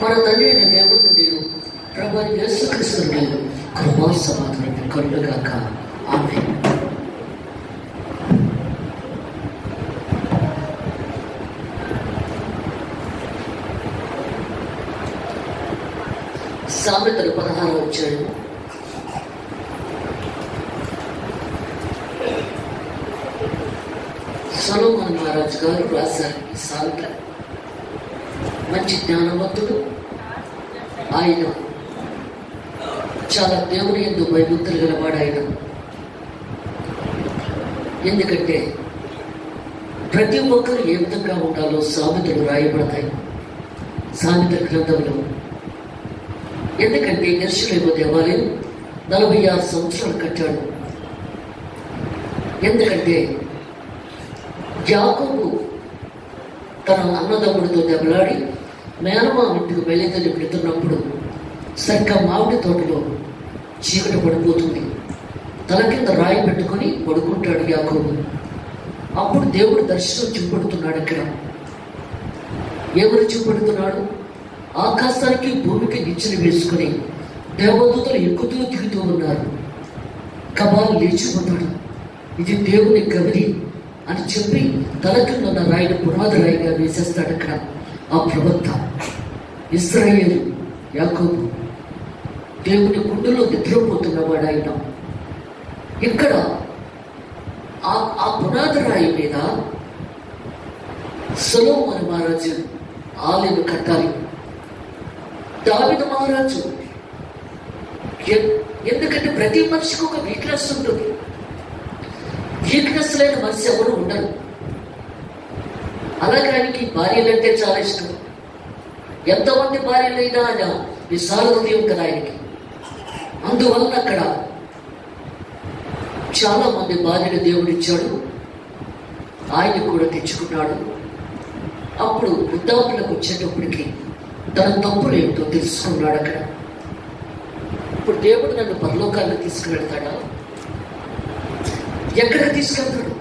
మన తండ్రి అయిన దేవుని నేను ప్రభు యేసుక్రీస్తు నేను కృపా సమాధానం కలుగుగాక. ఆమేన్. సామెతలు 16వ అధ్యాయం సొలొమోను మహారాజు గారు రాశారు ఈ సామెత. మంచి జ్ఞానవంతుడు ఆయన, చాలా దేవుని యందు భయభక్తులు గలవాడు ఆయన. ఎందుకంటే ప్రతి ఒక్కరు ఏ విధంగా ఉండాలో సామెతలు రాయబడతాయి సామెతల గ్రంథంలో. ఎందుకంటే యెరూషలేము దేవాలయం 46 సంవత్సరాలు కట్టాడు. ఎందుకంటే యాకోబు తన అన్నదమ్ముడితో దెబ్బలాడి మేనమామ ఇంటికి బయలుదేరి పెడుతున్నప్పుడు సరిగ్గా మామిడి తోటలో చీకటి పడిపోతుంది. తల కింద రాయి పెట్టుకొని పడుకుంటాడు యాకోబు. అప్పుడు దేవుడు దర్శనం చూపెడుతున్నాడు. అక్కడ ఎవరు చూపెడుతున్నాడు? ఆకాశానికి భూమికి నిచ్చెన వేసుకుని దేవదూతలు ఎక్కుతూ దిగుతూ ఉన్నారు. కబాలు లేచిపోతాడు. ఇది దేవుని గవిని అని చెప్పి తల కింద ఉన్న రాయిని పునాది రాయిగా వేసేస్తాడు. అక్కడ ఆ ప్రవక్త ఇశ్రాయేలు యాకోబు దేవుని గుండెలో నిద్రపోతున్నవాడు ఆయన. ఇక్కడ ఆ పునాది రాయి మీద సొలొమోను మహారాజు ఆలయం కట్టాలి. దావీదు మహారాజు, ఎందుకంటే ప్రతి మనిషికి ఒక వీక్నెస్ ఉంటుంది. వీక్నెస్ లేని మనిషి ఎవరు ఉండరు. అలాగే ఆయనకి భార్యలంటే చాలా ఇష్టం. ఎంతమంది భార్యలైనా ఆయన విశాల హృదయం కదా ఆయనకి. అందువలన అక్కడ చాలా మంది భార్యలు దేవుడిచ్చాడు. ఆయన కూడా తెచ్చుకున్నాడు. అప్పుడు వృద్ధాపులకు వచ్చేటప్పటికి తన తప్పులు ఏమిటో తెలుసుకున్నాడు. అక్కడ ఇప్పుడు దేవుడు నన్ను పరలోకాన్ని తీసుకువెళ్తాడా? ఎక్కడికి తీసుకెళ్తాడు?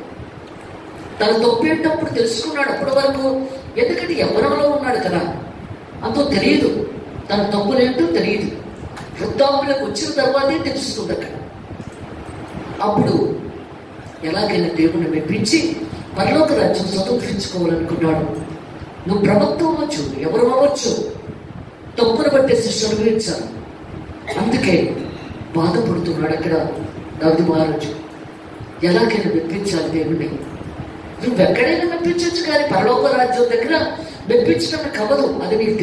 తన తప్పు ఏంటప్పుడు తెలుసుకున్నాడు. అప్పటి వరకు ఎందుకంటే యవ్వనంలో ఉన్నాడు కదా, అంతో తెలియదు. తన తప్పులేంటో తెలియదు. వృద్ధాపులకు వచ్చిన తర్వాతే తెలుస్తుంది అక్కడ. అప్పుడు ఎలాగైనా దేవుని మెప్పించి పరలోక రాజ్యం స్వతంత్రించుకోవాలనుకున్నాడు. నువ్వు ప్రవక్త అవ్వచ్చు, ఎవరు అవ్వచ్చు, తప్పును బట్టే శిక్ష అనుభవించాలి. అందుకే బాధపడుతున్నాడు అక్కడ దావీదు మహారాజు. ఎలాగైనా మెప్పించాలి దేవుణ్ణి. నువ్వు ఎక్కడైనా మెప్పించవచ్చు, కానీ పరలోక రాజ్యం దగ్గర మెప్పించడం కవ్వదు. అది నీకు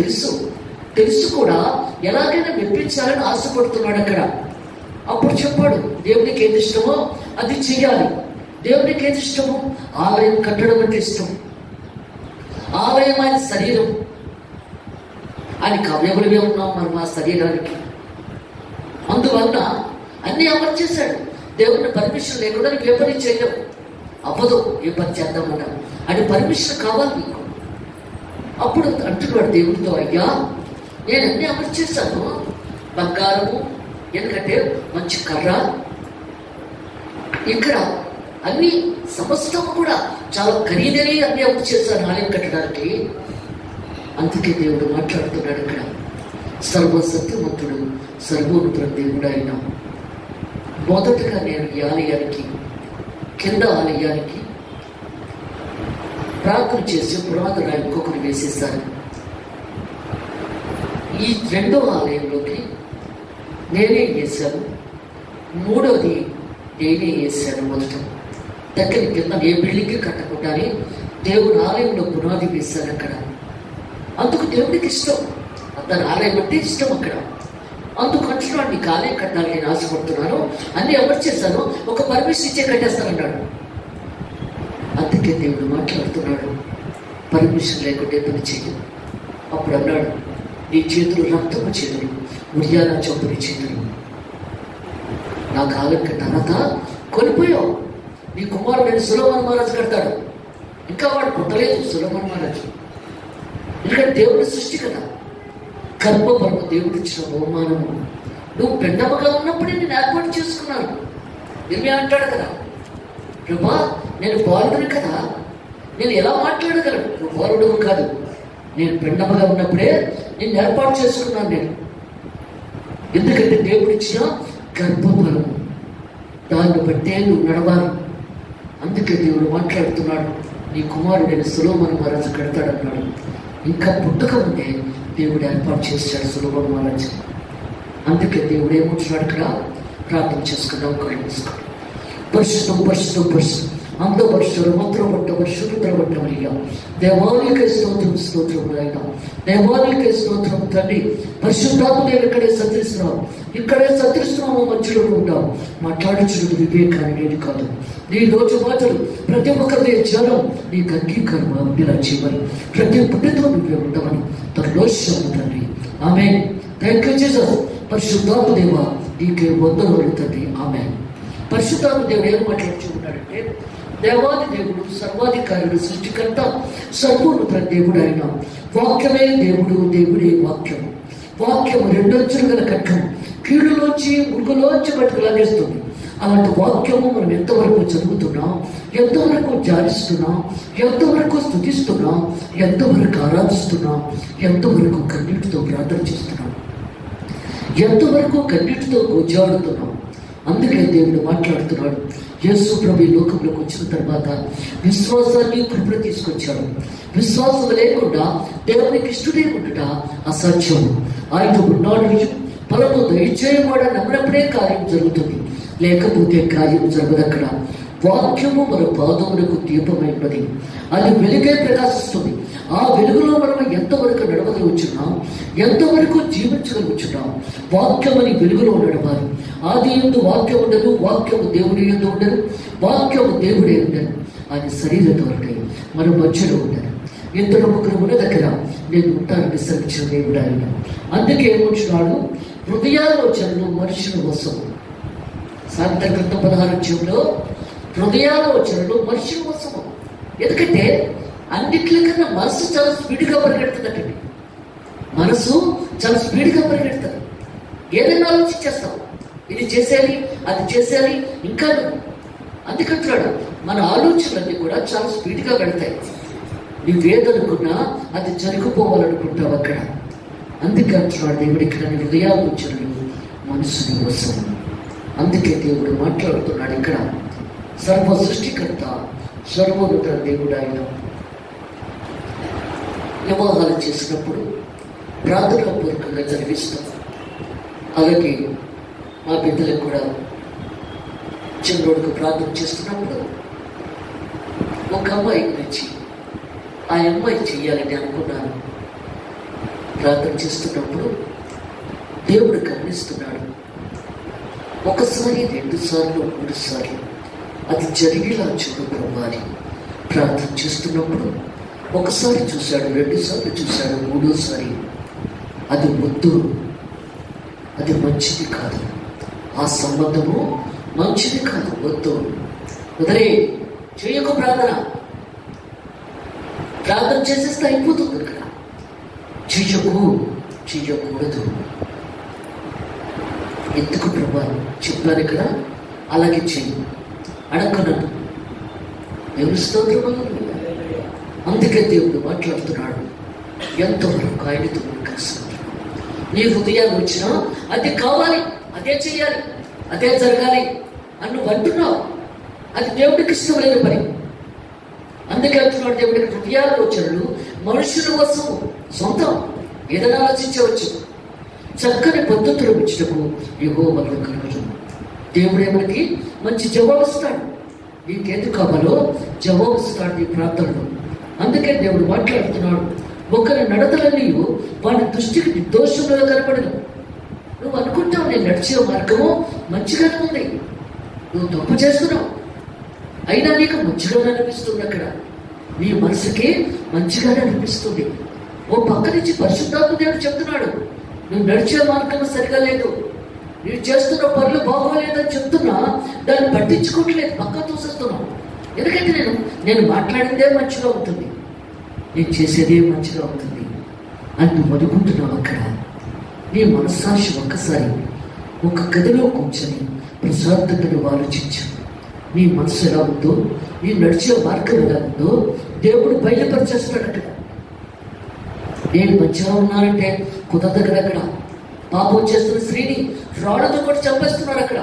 తెలుసు కూడా ఎలాగైనా మెప్పించాలని ఆశపడుతున్నాడు అక్కడ. అప్పుడు చెప్పాడు, దేవునికి ఏది ఇష్టమో అది చెయ్యాలి. దేవునికి ఏది ఇష్టమో ఆలయం కట్టడం అంటే ఇష్టం. ఆలయం ఆయన శరీరం. ఆయనకి అవయవులమే ఉన్నాం మనం ఆ శరీరానికి. అందువలన అన్నీ అమలు చేశాడు. దేవుని పర్మిషన్ లేకుండా నీకు ఏ పని చేయలేవు. అవ్వదు. ఏ పని చేద్దామన్నా అని పర్మిషన్ కావాలి నీకు. అప్పుడు అంటున్నాడు దేవుడితో, అయ్యా నేను అన్నీ అమలు చేశాను. బంగారము, ఎందుకంటే మంచి కర్ర, ఇక్కడ అన్ని సమస్తం కూడా చాలా ఖరీదైన అన్ని అమలు చేశాను ఆలయం కట్టడానికి. అందుకే దేవుడు మాట్లాడుతున్నాడు ఇక్కడ. సర్వసత్యవంతుడు సర్వోన్నతుడు దేవుడు ఆయన. మొదటగా నేను ఈ ఆలయానికి, కింద ఆలయానికి ప్రార్థన చేసి పురాతన ఇంకొకరు వేసేసాను. ఈ రెండో ఆలయంలోకి నేనే వేశాను. మూడోది నేనే వేశాను. మొదట దగ్గర కింద ఏ బిల్డింగ్ కట్టకుండానే దేవుని ఆలయంలో పునాది వేశాను అక్కడ. అందుకు దేవుడికి ఇష్టం, తన ఆలయం అంటే ఇష్టం అక్కడ. అందుకు అంటున్నాడు, నీకు ఆలయం కట్టాలి నేను ఆశపడుతున్నాను, అన్నీ ఎవరు చేశాను, ఒక పర్మిషన్ ఇచ్చే కట్టేస్తానన్నాడు. అందుకే దేవుడు మాట్లాడుతున్నాడు, పర్మిషన్ లేకుంటే పని చెయ్యు. అప్పుడు అన్నాడు, నీ చేతులు రక్తపు చేతులు, ఉడియాల చంపుని చేతులు. నాకు ఆలయం కట్టాలత కొనిపోయావు. నీ కుమారుడైన సొలొమోను మహారాజు కడతాడు. ఇంకా వాడు పుట్టలేదు సొలొమోను మహారాజు. ఎందుకంటే దేవుడి సృష్టి కదా. గర్భఫలము దేవుడు ఇచ్చిన బహుమానము. నువ్వు పెండమగా ఉన్నప్పుడే నేను ఏర్పాటు చేసుకున్నాను. ఇర్మియా అంటాడు కదా, ప్రభా నేను బాలుడిని కదా, నేను ఎలా మాట్లాడగలను? నువ్వు బాలుడు కాదు, నేను పిండముగా ఉన్నప్పుడే నేను ఏర్పాటు చేసుకున్నాను. నేను ఎందుకంటే దేవుడు ఇచ్చిన గర్భఫలం, దాన్ని బట్టే నువ్వు నడవాలి. అందుకే దేవుడు మాట్లాడుతున్నాడు, నీ కుమారుడైన సొలొమోను మహారాజు కడతాడన్నాడు. ఇంకా పుట్టుక ఉంటే దేవుడు ఏర్పాటు చేశాడు సొలొమోను మహారాజు. అందుకే దేవుడు ఏమంటున్నాడు, ఇక్కడ ప్రార్థన చేసుకున్నాం. కళ్ళు మూసుకోండి. పరిశుద్ధం పరిశుద్ధం పరిశుద్ధం అంతో పరిశుద్ధుడు మంత్రం పట్టవ శుభ్ర పట్టవయ్యా. దేవాలయకే స్తోత్రం స్తోత్రం అయినా, దేవాలయకే స్తోత్రం తండ్రి. పరిశుద్ధాత్మ ఇక్కడే సత్రిస్తున్నావు, ఇక్కడే సత్రిస్తున్నావు, మధ్యలో ఉంటావు. మాట్లాడించుడు వివేకాన్ని నేను కాదు, నీ రోజు మాటలు ప్రతి ఒక్కరి జనం నీకు అంగీకారం ఇలా చేయమని, ప్రతి పుట్టితో నువ్వే ఉండమని తరలోషము తండ్రి. ఆమేన్. Thank you Jesus. పరిశుద్ధాత్మ దేవ నీకే వందనములు తండ్రి. ఆమేన్. పరిశుద్ధాత్మ దేవుడు ఏం మాట్లాడుచున్నాడంటే, దేవాది దేవుడు, సర్వాధికారుడు, సృష్టికర్త, సర్వోన్నత దేవుడు ఆయన. వాక్యమే దేవుడు, దేవుడే వాక్యము. వాక్యము రెండొంచులు గల ఖడ్గం, కీడులోంచి మురుగులోంచి బయటకు లాగేస్తుంది. అలాంటి వాక్యము మనం ఎంతవరకు చదువుతున్నాం, ఎంతవరకు ధ్యానిస్తున్నాం, ఎంతవరకు స్తుతిస్తున్నాం, ఎంతవరకు ఆరాధిస్తున్నాం, ఎంతవరకు కన్నీటితో ప్రార్థన చేస్తున్నాం, ఎంతవరకు కన్నీటితో గోజాడుతున్నాం. అందుకే దేవుడు మాట్లాడుతున్నాడు. యేసు ప్రభు లోకంలోకి వచ్చిన తర్వాత విశ్వాసాన్ని కృపను తీసుకొచ్చాడు. విశ్వాసం లేకుండా దేవునికి ఇష్టడే ఉండుట అసాధ్యం. ఆయన ఉన్నాడు, పరము దయచేయవాడ నమ్మినప్పుడే కార్యం జరుగుతుంది, లేకపోతే కార్యం జరగదు. అక్కడ వాక్యము మన పాదములకు దీపమై ఉన్నది, అది వెలుగే ప్రకాశిస్తుంది. ఆ వెలుగులో మనం ఎంతవరకు నడవగలుగుతున్నాం, ఎంతవరకు జీవించగలుగుతున్నాం. వాక్యమని వెలుగులో నడవాలి. ఆది యందు వాక్యం ఉండదు, వాక్యము దేవుడి యందు ఉండదు, వాక్యము దేవుడే ఉండదు. అది శరీర ధోరణి మన మధ్యలో ఉండదు. ఇద్దరు ముగ్గురు ఉన్న దగ్గర నేను ఉంటానని సెలవించిన దేవుడు ఆయన. అందుకే ఏమంటున్నాడు, హృదయాలోచనలు మనుషుల వశము. సామెతల గ్రంథం 16వ అధ్యాయంలో హృదయాలోచనలు మనుషుల వశము. ఎందుకంటే అన్నిట్లకన్నా మనసు చాలా స్పీడ్గా పరిగెడుతుందటండి. మనసు చాలా స్పీడ్గా పరిగెడుతుంది. ఏదైనా ఆలోచించేస్తాం, ఇది చేసేయాలి, అది చేసేయాలి, ఇంకా అందుకంటున్నాడు మన ఆలోచనలన్నీ కూడా చాలా స్పీడ్గా వెళ్తాయి. నువ్వేదనుకున్నా అది జరిగిపోవాలనుకుంటావు అక్కడ. అందుకే అంటున్నాడు దేవుడు ఇక్కడ, హృదయాలోచనలు మనసుని కోసం. అందుకే దేవుడు మాట్లాడుతున్నాడు ఇక్కడ, సర్వ సృష్టికర్త, సర్వోన్నత దేవుడు ఆయన. వివాహాలు చేసినప్పుడు ప్రార్థనాపూర్వకంగా జరిగిస్తాం. అలాగే మా బిడ్డలకు కూడా చిన్నోడుకు ప్రార్థన చేస్తున్నప్పుడు ఒక అమ్మాయి గురించి ఆ అమ్మాయి చెయ్యాలని అనుకున్నాను. ప్రార్థన చేస్తున్నప్పుడు దేవుడు గమనిస్తున్నాడు. ఒకసారి, 2 సార్లు, 3 సార్లు అది జరిగేలా చూడు ప్రభు అని ప్రార్థన చేస్తున్నప్పుడు ఒకసారి చూశాడు, 2 సార్లు చూశాడు, 3వసారి అది వద్దు, అది మంచిది కాదు, ఆ సంబంధము మంచిది కాదు, వద్దు, వదిలే, చేయకు ప్రార్థన. ప్రార్థన చేసేస్తే అయిపోతుంది ఇక్కడ. చెయ్యకూడదు. ఎందుకు ప్రభా చెప్పాను ఇక్కడ, అలాగే చెయ్యి అడగనను. దేవుని స్తోత్రం. అందుకే దేవుడు మాట్లాడుతున్నాడు, ఎంతవరకు ఆయనతో కలిసి నీ హృదయాలు వచ్చినా అది కావాలి, అదే చెయ్యాలి, అదే జరగాలి అని నువ్వు అంటున్నావు. అది దేవుడికి ఇష్టం లేని పని. అందుకే అంటున్నాడు దేవుడికి హృదయాలోచనలు మనుషుల కోసం సొంతం. ఏదైనా ఆలోచించవచ్చు. చక్కని పద్ధతులు ఇచ్చినకు యెహోవాకు కలుగును. దేవుడే మనకి మంచి జవాబు ఇస్తాడు. నీకేది కావాలో జవాబు ఇస్తాడు నీ ప్రార్థనలో. అందుకే దేవుడు మాట్లాడుతున్నాడు, ఒకరి నడతలన్నీ వాడి దృష్టికి నిర్దోషంగా కనపడదు. నువ్వు అనుకుంటావు నేను నడిచే మార్గము మంచిగానే ఉంది, నువ్వు తప్పు చేస్తున్నావు, అయినా నీకు మంచిగానే అనిపిస్తుంది. అక్కడ నీ మనసుకి మంచిగానే అనిపిస్తుంది. ఓ పక్క నుంచి పరిశుద్ధాత్మ దేవుడు చెప్తున్నాడు, నువ్వు నడిచే మార్గం సరిగా లేదు, నువ్వు చేస్తున్న పనులు బాగోలేదని చెప్తున్నా, దాన్ని పట్టించుకోవట్లేదు, పక్క తోసేస్తున్నావు. ఎందుకంటే నేను మాట్లాడిందే మంచిగా ఉంటుంది, నేను చేసేదే మంచిగా ఉంటుంది అని నువ్వు అనుకుంటున్నావు. అక్కడ నీ మనస్సాక్షి ఒక్కసారి ఒక గదిలో కూర్చొని ప్రశాంతతను ఆలోచించు. నీ మనసు ఎలా ఉందో, నీ నడిచే మార్గం ఎలా ఉందో దేవుడు బయలుపరిచేస్తాడు. అక్కడ నేను మంచిగా ఉన్నానంటే కుదరదు కదా. అక్కడ పాపం చేస్తున్న స్త్రీని రాళ్ళతో కూడా చంపేస్తున్నారు అక్కడ.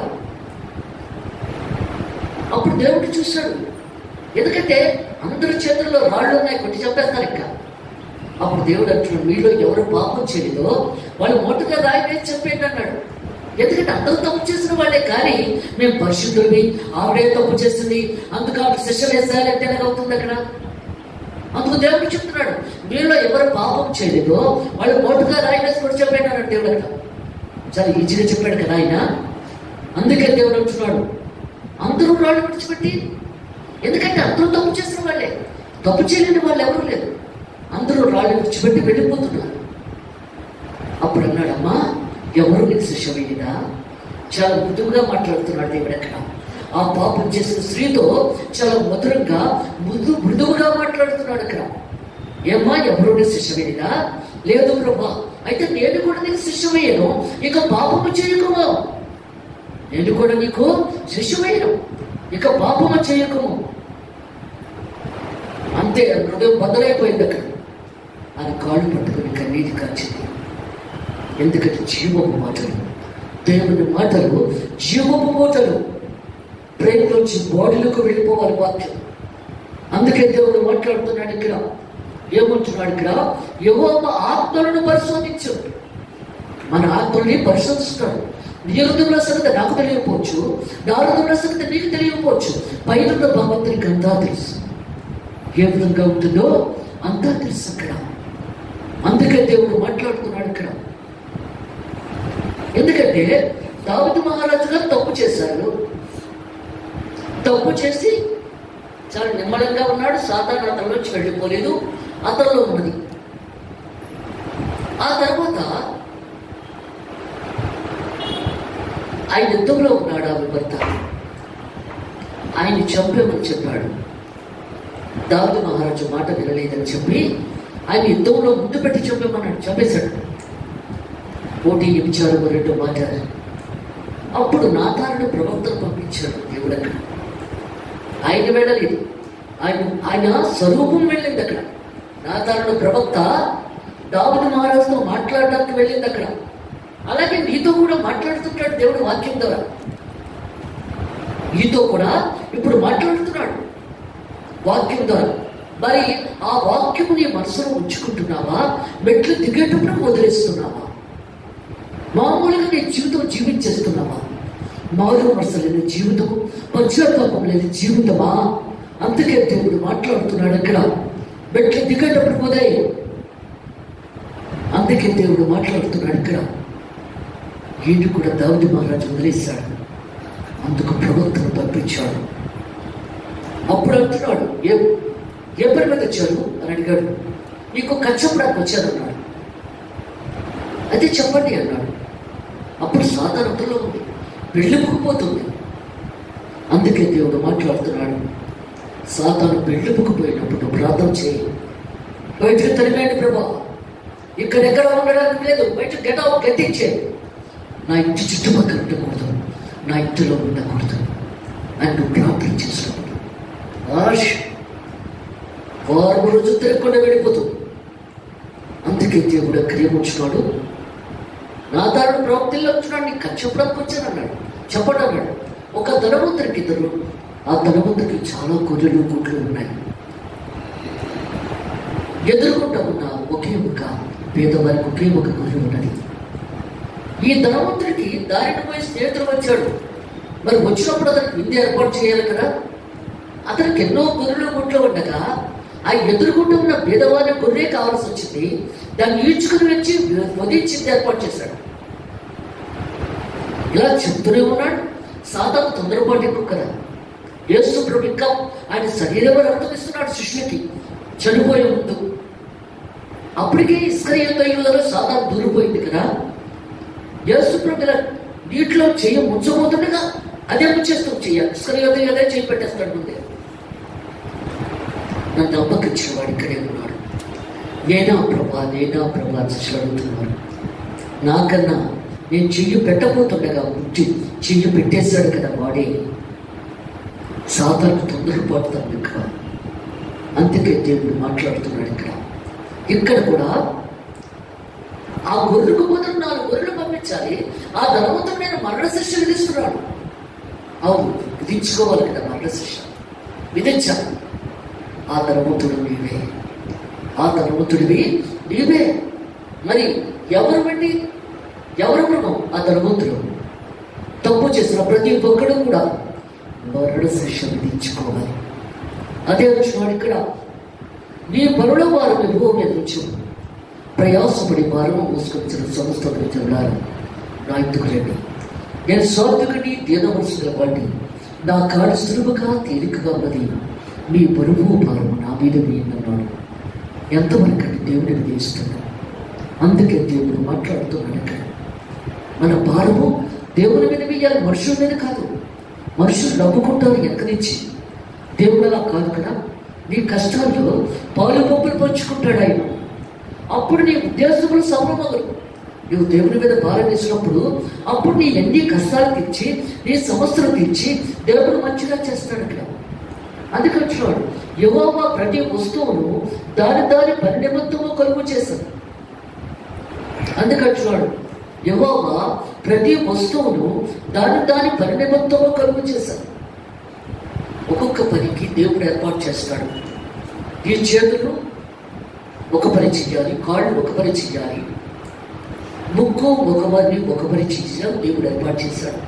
అప్పుడు దేవుడు చూశాడు, ఎందుకంటే అందరి చేతుల్లో రాళ్ళు ఉన్నాయి, కొట్టి చంపేస్తారు ఇంకా. అప్పుడు దేవుడు అంటున్నాడు, మీలో ఎవరు పాపం చేయలేదో వాళ్ళు మొట్టగా రాయి వేసి చంపేయండి అన్నాడు. ఎందుకంటే అందరూ తప్పు చేసిన వాళ్ళే, కానీ మేము పరిశుద్ధుడిని, ఆవిడే తప్పు చేస్తుంది అందుకు ఆవిడ శిక్ష వేసేయాలంటే ఎలాగవుతుంది అక్కడ. అందుకు దేవుడు చెప్తున్నాడు, మీలో ఎవరు పాపం చేయలేదో వాళ్ళు మొట్టగా రాయి వేసి కొట్టి చంపేయండి అన్నాడు దేవుడు అక్కడ. చాలా ఈజీగా చెప్పాడు కదా ఆయన. అందుకే దేవుడు అంటున్నాడు, అందరూ రాళ్ళు విడిచిపెట్టి, ఎందుకంటే అందరూ తప్పు చేసిన వాళ్ళే, తప్పు చేయలేని వాళ్ళు ఎవరు లేరు, అందరూ రాళ్ళు విడిచిపెట్టి వెళ్ళిపోతున్నారు. అప్పుడు అన్నాడు, అమ్మా ఎవరు నీకు శిక్ష వేయదా? చాలా మృదువుగా మాట్లాడుతున్నాడు దేవుడు అక్కడ. ఆ పాపం చేసిన స్త్రీతో చాలా మధురంగా మృదువుగా మాట్లాడుతున్నాడు అక్కడ. ఏమ్మా ఎవరు నీకు శిక్ష వేయదా? లేదు ప్రభా, అయితే నేను కూడా నీకు శిక్ష వేయను, ఇక పాపము చేయకుము. నేను కూడా నీకు శిక్ష వేయను, ఇక పాపము చేయకుము. అంతే, హృదయం బద్దలైపోయింది అక్కడ. అది కాళ్ళు పట్టుకుని కన్నీటి కాచింది. ఎందుకంటే జీవపు మాటలు, దేవుని మాటలు జీవపు మాటలు, ప్రేమలోంచి బాడీలకు వెళ్ళిపోవాలి వాక్యం. అందుకే దేవుడు మాట్లాడుతున్నాడు ఇక్కడ. ఏమంటున్నాడు ఇక్కడ? యెహోవా ఆత్మలను పరిశోధించు. మన ఆత్మల్ని పరిశోధిస్తాడు. నీ హృదయంలో సంగతి నాకు తెలియకపోవచ్చు, నా హృదయంలో సంగతి నీకు తెలియకపోవచ్చు, పైన భగవంతునికి అంతా తెలుసు. ఏ విధంగా ఉంటుందో అంతా తెలుసు అక్కడ. అందుకే దేవుడు మాట్లాడుతున్నాడు ఇక్కడ. ఎందుకంటే దావీదు మహారాజు గారు తప్పు చేశారు. తప్పు చేసి చాలా నిమ్మలంగా ఉన్నాడు. సాతాను అతనిలోంచి వెళ్ళిపోలేదు, అతనిలో ఉన్నది. ఆ తర్వాత ఆయన యుద్ధంలో ఉన్నాడు. ఆమె భర్త ఆయన్ని చంపేమని చెప్పాడు. దావీదు మహారాజు మాట వినలేదని చెప్పి ఆయన యుద్ధంలో ముందు పెట్టి చంపేమన్నాడు. చంపేశాడు. పోటీ విచారం రెండో మాట. అప్పుడు నాతానుడు ప్రవక్తను పంపించాడు దేవుడు అక్కడ. ఆయన వెళ్ళలేదు, ఆయన స్వరూపం వెళ్ళింది అక్కడ. నాతానుడు ప్రవక్త దావీదు మహారాజుతో మాట్లాడడానికి వెళ్ళింది అక్కడ. అలాగే నీతో కూడా మాట్లాడుతుంటాడు దేవుడు వాక్యం ద్వారా. నీతో కూడా ఇప్పుడు మాట్లాడుతున్నాడు వాక్యం ద్వారా. మరి ఆ వాక్యము నీ మనసులో ఉంచుకుంటున్నావా? మెట్లు దిగేటప్పుడు వదిలేస్తున్నావా? మామూలుగా నీ జీవితం జీవించేస్తున్నావా? మారు మనసు లేని జీవితం, పశ్చాత్తాపం లేని జీవితమా? అందుకే దేవుడు మాట్లాడుతున్నాడు అక్కడ. మెట్లు దిగేటప్పుడు వదిలే. అందుకే దేవుడు మాట్లాడుతున్నాడు ఇక్కడ. ఈయన కూడా దావీదు మహారాజు వదిలేశాడు. అందుకు ప్రవక్తను పంపించాడు. అప్పుడు అంటున్నాడు, ఏ పని మీద వచ్చారు అని అడిగాడు. నీకు కచ్చపడానికి వచ్చాను అన్నాడు. అయితే చెప్పండి అన్నాడు. అప్పుడు సాధారణతలో ఉంది, వెళ్ళిపోతుంది. అందుకే దేవుడు మాట్లాడుతున్నాడు, సాతాను వెళ్ళిపోయినప్పుడు ప్రార్థన చేయి. బయటకు తరిమేయండి ప్రభా, ఇక్కడెక్కడ ఉండడానికి లేదు, బయటకు గెట్టించే. నా ఇంటి చుట్టుపక్కల ఉండకూడదు, నా ఇంటిలో ఉండకూడదు అని నువ్వు ప్రార్థన చేసినప్పుడు వారం రోజు తిరగకుండా వెళ్ళిపోతుంది. అందుకే దేవుడు క్రియముంచున్నాడు. నాతానుడు ప్రవక్తల్లో వచ్చినాడు, నీకు కచ్చపడానికి వచ్చాను అన్నాడు. చెప్పండి అన్నాడు. ఒక ధనవంతుడికి ఇద్దరు, ఆ ధనవంతుడికి చాలా గొర్రెలు గుడ్లు ఉన్నాయి. ఎదురుకుంటా ఉన్న ఒకే ఒక పేదవారికి ఒకే ఒక గొర్రె ఉన్నది. ఈ ధనవంతుడికి దారిని పోయి స్నేహితుడు వచ్చాడు. మరి వచ్చినప్పుడు అతనికి విందు ఏర్పాటు చేయాలి కదా. అతనికి ఎన్నో గొర్రెలు గుడ్లు ఉండగా ఆ ఎదురుకుంటూ ఉన్న పేదవారి గొర్రె కావాల్సి వచ్చింది. దాన్ని ఈడ్చుకుని వచ్చి వధించింది ఏర్పాటు చేశాడు. ఇలా చెప్తూనే ఉన్నాడు. సాతాను తొందరపాటు ఎక్కువ కదా. యేసు ప్రభు ఇంకా ఆయన శరీరంలో రక్తం ఇస్తున్నాడు శిష్యులకి చనిపోయే ముందు. అప్పటికే ఇస్కరియోతు యూదులో సాతాను దూరిపోయింది కదా. యేసు ప్రభు నీటిలో చెయ్యి ముంచబోతుండగా అదే ముంచేస్తూ చెయ్యాలి. ఇస్కరియోతు అదే చేయి పెట్టేస్తాడు ముందే. నన్ను నమ్మకించిన వాడు ఇక్కడే ఉన్నాడు. నేనా ప్రభా శిష్యులు అడుగుతున్నారు. నాకన్నా నేను చెయ్యి పెట్టబోతుండగా ముట్టి చెయ్యి పెట్టేశాడు కదా వాడే. సాతాను తొందరపాటుతాను ఎక్కువ. అందుకే దేవుడు మాట్లాడుతున్నాడు ఇక్కడ. ఇక్కడ కూడా ఆ గొర్రెకు బదులు 4 గొర్రెలు పంపించాలి. ఆ ధనవంతుడు నేను మరణ శిక్ష విధిస్తున్నాడు. అవును, విధించుకోవాలి కదా, మరణ శిక్ష విధించాలి. ఆ ధనవంతుడు నీవే, ఆ ధనవంతుడివి నీవే. మరి ఎవరు బట్టి ఎవరు మనం? ఆ ధనవంతుడు. తప్పు చేసిన ప్రతి ఒక్కడు కూడా మరణ శిక్ష విధించుకోవాలి. అదే వచ్చినాడు ఇక్కడ, నీ పనుల వారు యెహోవా మీద ఉంచు, ప్రయాసపడి భారము మోసుకొచ్చిన సమస్త ప్రజలారా నా ఇంటికి రండి. నేను స్వార్థకుని దీన మనసు గలవాడిని, నా కాడు సులువుగా తేలికగా ఉన్నది, మీ బరువు భారము నా మీద వేయనన్నాడు. ఎంతవరకంటే దేవుడిని విధిస్తున్నాడు. అందుకే దేవుడు మాట్లాడుతున్నాడు ఇక్కడ. మన భారము దేవుని మీద వేయాలి, మనుషుల మీద కాదు. మనుషులు నవ్వుకుంటారు వెనక నుంచి. దేవుడు అలా కాదు కదా. నీ కష్టాల్లో పాలు పంపులు పంచుకుంటాడు ఆయన. అప్పుడు నీ ఉద్దేశములు సఫలమగలు. నువ్వు దేవుని మీద భారం వేసినప్పుడు అప్పుడు నీ ఎన్ని కష్టాలు తీర్చి, నీ సమస్యలు తీర్చి దేవుడు మంచిగా చేస్తాడు ఇక్కడ. అందుకంటున్నాడు, యెహోవా ప్రతి వస్తువును దాని దాని పని నిమిత్తము కలుగు చేశాడు. అందుకంటున్నాడు, యెహోవా ప్రతి వస్తువును దాని దాని పని నిమిత్తము కలుగు చేశాడు. ఒక్కొక్క పనికి దేవుడు ఏర్పాటు చేస్తాడు. ఈ చేతులు ఒక పని చెయ్యాలి, కాళ్ళు ఒక పని చెయ్యాలి, ముక్కు ఒక పని చేయాలి, దేవుడు ఏర్పాటు చేశాడు.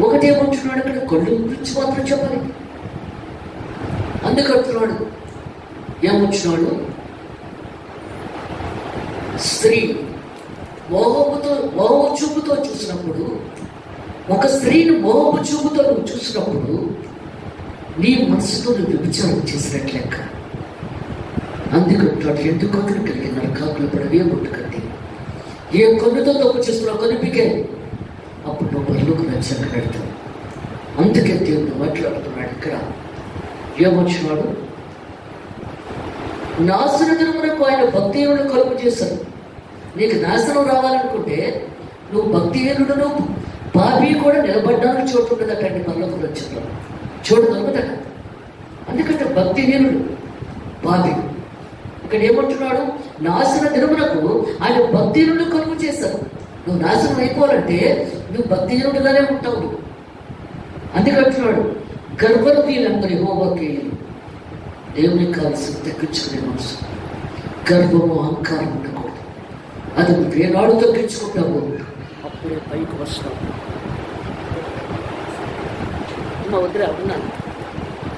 ఒకటేమంటున్నాడు అక్కడ, కళ్ళు గురించి మాత్రం చెప్పాలి. అందుకంటున్నాడు, ఏమంటున్నాడు, స్త్రీ మోహపు చూపుతో చూసినప్పుడు, ఒక స్త్రీని మోహపు చూపుతో నువ్వు చూసినప్పుడు నీ మనసుతో నువ్వు వ్యభిచారం చేసినట్లు లెక్క. అందుకంటాడు, ఎందు కన్నులు కలిగి నరకాకులు పడవే ముట్టుకండి. ఏ కన్నుతో తప్పు చేస్తున్నావు కనిపికే, అప్పుడు నువ్వు పనులకు నచ్చాక పెడతావు. అందుకే దేవుడు మాట్లాడుతున్నాడు ఇక్కడ. ఏమొచ్చినాడు, నాశన దినమునకు ఆయన భక్తిహీనుడు కలుగు చేశాడు. నీకు నాశనం రావాలనుకుంటే నువ్వు భక్తిహీనుడును పాపి కూడా నిలబడ్డానికి చోటు ఉండదటండి పనులకు నచ్చడం, చోటు దొరుకుతాడు. అందుకంటే భక్తిహీనుడు పాపి. ఇక్కడ ఏమంటున్నాడు, నాశన దినమునకు ఆయన భక్తిహీనుడు కలుగు చేశాడు. నువ్వు నాశనం అయిపోవాలంటే నువ్వు భక్తిహీనుడుగానే ఉంటావు. అందుకంటున్నాడు, గర్భవతులందరి యెహోవాకి దేవునికి కావాల్సిన తగ్గించుకునే మనసు. గర్వము అహంకారం ఉండకూడదు. అది ఏనాడు తగ్గించుకుంటావు అప్పుడే పైకి వస్తావు. వద్దురా ఉన్నాను.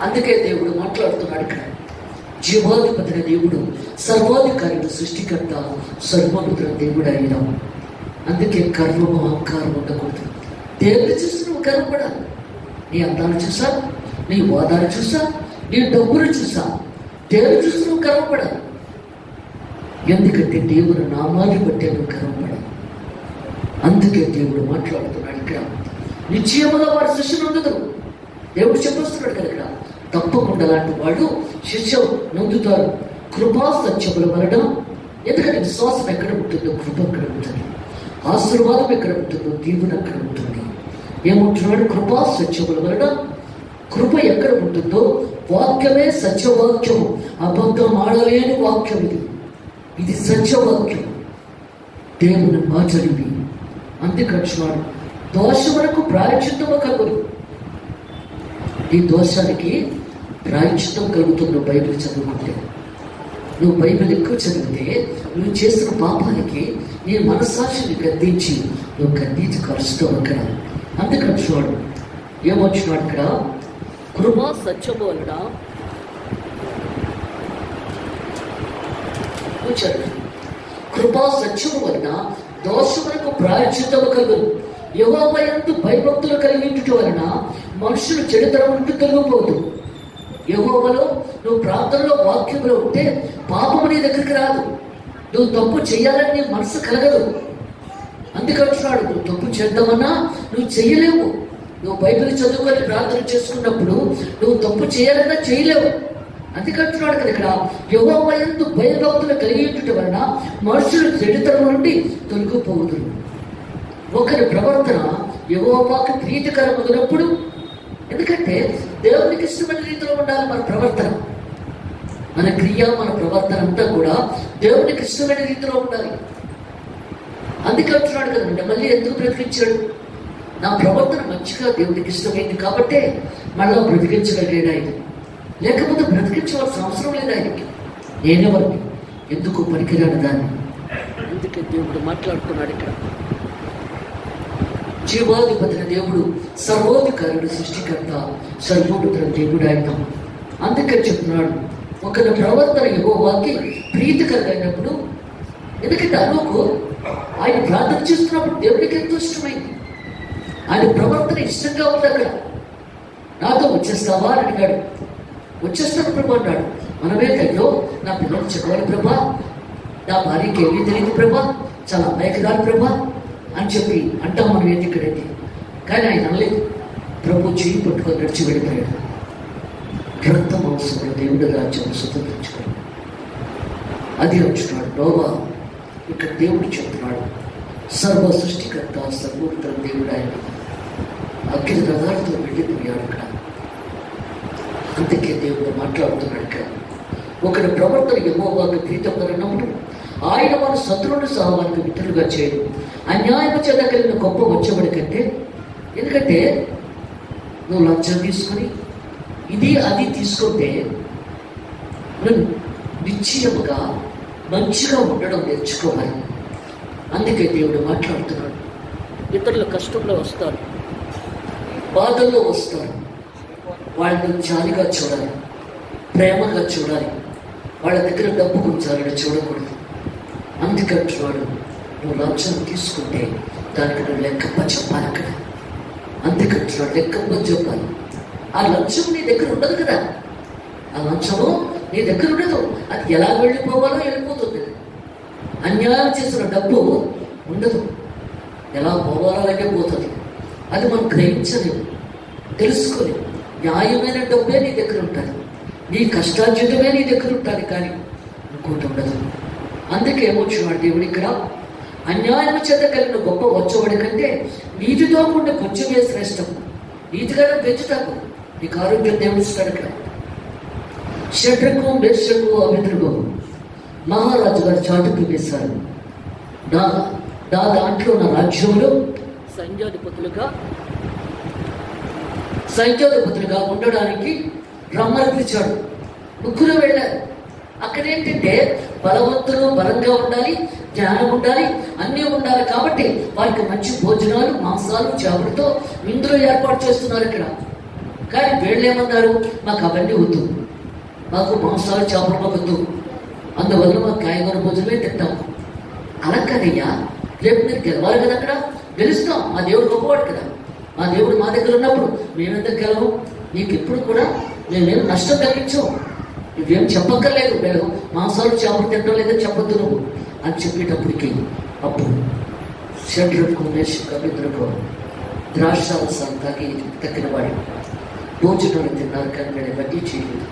అందుకే దేవుడు మాట్లాడుతున్నాడు ఇక్కడ. జీవాధిపతిన దేవుడు, సర్వాధికారుడు, సృష్టికర్త, సర్వోన్నతుల దేవుడు అయినా. అందుకే గర్వము అహంకారం ఉండకూడదు. దేవుడు చూసి నువ్వు గర్వపడాలి. నీ అందాలు చూసా, నీ వాదాలు చూసా, నీ డబ్బులు చూసా, దేవుడు చూసి నువ్వు గర్వపడాలి. ఎందుకంటే దేవుడు నామాన్ని బట్టే నువ్వు గర్వపడాలి. అందుకే దేవుడు మాట్లాడుతున్నాడు ఇక్కడ. నిశ్చయముగా వాడు శిక్ష నొందుతారు. దేవుడు చెప్పేస్తున్నాడు కదా ఇక్కడ, తప్పకుండా అలాంటి వాడు శిక్ష నొందుతారు. కృపా సత్యముల వలన. ఎందుకంటే విశ్వాసం ఎక్కడ ఉంటుందో కృప అక్కడ ఉంటుంది, ఆశీర్వాదం ఎక్కడ ఉంటుందో దీవెన అక్కడ ఉంటుంది. ఏమంటున్నాడు, కృపా సత్యముల వలన. కృప ఎక్కడ ఉంటుందో వాక్యమే సత్యవాక్యం. అబద్ధం ఆడలేని వాక్యం ఇది. ఇది సత్యవాక్యం, దేవుని మాటలివి. అందుకంటున్నాడు, దోషములకు ప్రాయశ్చిత్తము కలుగును. ఈ దోషానికి ప్రాయశ్చిత్తం కలుగుతుంది నువ్వు బైబిల్ చదువుకుంటే. నువ్వు బైబిల్ ఎక్కువ చదివితే నువ్వు చేసిన పాపానికి నీ మనస్సాక్షిని గద్దించి నువ్వు గద్దించి కలుస్తావు అక్కడ. అందుకంటున్నాడు, ఏమొచ్చినాడు ఇక్కడ, కృపా సత్యము వలన. కృపా సత్యము వలన దోషములకు ప్రాయశ్చిత్తము కలుగును. యెహోవా యందు భయభక్తులు కలిగించుట వలన మనుషులు చెడుతనం నుండి తొలగిపోదు. యెహోవాలో నువ్వు ప్రార్థనలో వాక్యంలో ఉంటే పాపము నీ దగ్గరికి రాదు. నువ్వు తప్పు చేయాలని నీ మనసు కలగదు. అందుకంటున్నాడు, నువ్వు తప్పు చేద్దామన్నా నువ్వు చెయ్యలేవు. నువ్వు బైబిల్ చదువుకొని ప్రార్థన చేసుకున్నప్పుడు నువ్వు తప్పు చేయాలన్నా చేయలేవు. అందుకంటున్నాడు కదా ఇక్కడ, యెహోవా యందు భయభక్తులు కలిగించుట వలన మనుషులు చెడుతనం నుండి తొలగిపోదు. ఒకరి ప్రవర్తన యెహోవాకు ప్రీతికరమగినప్పుడు, ఎందుకంటే దేవునికి ఇష్టమైన రీతిలో ఉండాలి మన ప్రవర్తన. మన క్రియ, మన ప్రవర్తన అంతా కూడా దేవునికి ఇష్టమైన రీతిలో ఉండాలి. అందుకే అంటున్నాడు కదండి, మళ్ళీ ఎందుకు బ్రతికించాడు? నా ప్రవర్తన మంచిగా దేవుడికి ఇష్టమైంది కాబట్టే మళ్ళా బ్రతికించగలిగాడు ఆయన. లేకపోతే బ్రతికించవలసిన అవసరం లేదు ఆయనకి. నేనెవరిని, ఎందుకు పనికిరాడు దాన్ని. అందుకే దేవుడు మాట్లాడుతున్నాడు ఇక్కడ. జీవాధిపతిన దేవుడు, సర్వోధికారుడు, సృష్టికర్త, సర్వోన్నతుల దేవుడు ఆయన. అందుకే చెప్తున్నాడు, ఒకరి ప్రవర్తన యెహోవాకి ప్రీతికరమైనప్పుడు. ఎందుకంటే అనుకు ఆయన ప్రార్థన చేస్తున్నప్పుడు దేవుడికి ఎంతో ఇష్టమైంది. ఆయన ప్రవర్తన ఇష్టంగా ఉంది. అక్కడ నాతో వచ్చేస్తావా అని అడిగాడు. వచ్చేస్తాను ప్రభా అన్నాడు. మనమే అయ్యో నా పిల్లలు చెప్పాలి ప్రభా, నా భార్యకి ఏమీ తెలియదు ప్రభా, చాలా అమాయకురాలు ప్రభా అని చెప్పి అంటాం మనం ఏంటి ఇక్కడైతే. కానీ ఆయన అనలేదు. ప్రభు చేయి పట్టుకొని నడిచి వెళ్ళిపోయాడు. రక్త మాంసంలో దేవుడి రాజ్యం స్వతంత్రించుకోండి. అది అంటున్నాడు నోవా. ఇక్కడ దేవుడు చెప్తున్నాడు, సర్వ సృష్టికర్త, సర్వోన్నత దేవుడు ఆయన. అగ్ని రథాలతో వెళ్ళిపోయాడు ఇక్కడ. అందుకే దేవుడు మాట్లాడుతున్నాడు ఇక్కడ. ఒకరి ప్రవర్తన యెహోవాకు ప్రీతికరమైనప్పుడు ఆయన మన శత్రువుని సహా మనకు మిత్రులుగా చేయడు. అన్యాయము చేత కలిగిన గొప్ప వచ్చేవాడి కంటే. ఎందుకంటే నువ్వు లంచం తీసుకుని ఇది అది తీసుకుంటే నువ్వు నిశ్చయముగా మంచిగా ఉండడం నేర్చుకోవాలి. అందుకే దేవుడు మాట్లాడుతున్నాడు. ఇతరుల కష్టంలో వస్తారు, బాధల్లో వస్తారు, వాళ్ళని జాలిగా చూడాలి, ప్రేమగా చూడాలి. వాళ్ళ దగ్గర డబ్బు గుంచాలని చూడకూడదు. అందుకంటున్నాడు, నువ్వు లంచం తీసుకుంటే దానికి నువ్వు లెక్కప్ప చెప్పాలి అక్కడ. అందుకంటున్నాడు, లెక్కప్ప చెప్పాలి. ఆ లంచం నీ దగ్గర ఉండదు కదా, ఆ లంచము నీ దగ్గర ఉండదు. అది ఎలా వెళ్ళిపోవాలో వెళ్ళిపోతుంది. అన్యాయం చేసిన డబ్బు ఉండదు, ఎలా పోవాలో అలాగే పోతుంది. అది మనం గ్రహించలేము, తెలుసుకోలేము. న్యాయమైన డబ్బే నీ దగ్గర ఉంటుంది, నీ కష్టార్జితమే నీ దగ్గర ఉంటుంది, కానీ ఇంకోటి ఉండదు. అందుకే ఏమొచ్చున్నాడు దేవుడు ఇక్కడ, అన్యాయం చేత కలిగిన గొప్ప వచ్చేవాడి కంటే నీతితో కూడిన కొంచెమే శ్రేష్టం. నీతిగానే పెంచుతాకు, నీకు ఆరోగ్యం దేవుడు ఇస్తాడు ఇక్కడ. షడ్రకు, మెషకు, అబేద్నెగో మహారాజు గారు చాటుకు వేశారు. నా దాంట్లో నా రాజ్యంలో సైన్యాధిపతులుగా ఉండడానికి రమ్మనిపించాడు. ముగ్గురు వెళ్ళారు. అక్కడేంటంటే బలవంతులు బలంగా ఉండాలి, జ్ఞానం ఉండాలి, అన్నీ ఉండాలి. కాబట్టి వారికి మంచి భోజనాలు, మాంసాలు, చేపలతో విందులు ఏర్పాటు చేస్తున్నారు ఇక్కడ. కానీ వీళ్ళు ఏమన్నారు, మాకు అవన్నీ వద్దు, మాకు మాంసాలు, చేపలు మాకు వద్దు, అందువల్ల మాకు కాయగూర భోజనమే తింటాం. అలా కాదయ్యా, రేపు మీరు గెలవాలి కదా, అక్కడ గెలుస్తాం. మా దేవుడు గొప్పవాడు కదా, మా దేవుడు మా దగ్గర ఉన్నప్పుడు మేమెందుకు గెలవు? నీకు ఎప్పుడు కూడా మేమేం నష్టం కలిగించాం, నువ్వేం చెప్పక్కర్లేదు. మేము మాంసాలు, చేపలు తింటాం లేదని చెప్పొద్దు నువ్వు అని చెప్పేటప్పటికి అప్పుడు షడ్రకు, మెషకు, అబేద్నెగో ద్రాక్షారసాలు తాగి తక్కిన వాడు భోజనాలు తిన్నారు, కానీ నేను బట్టి చేయలేదు.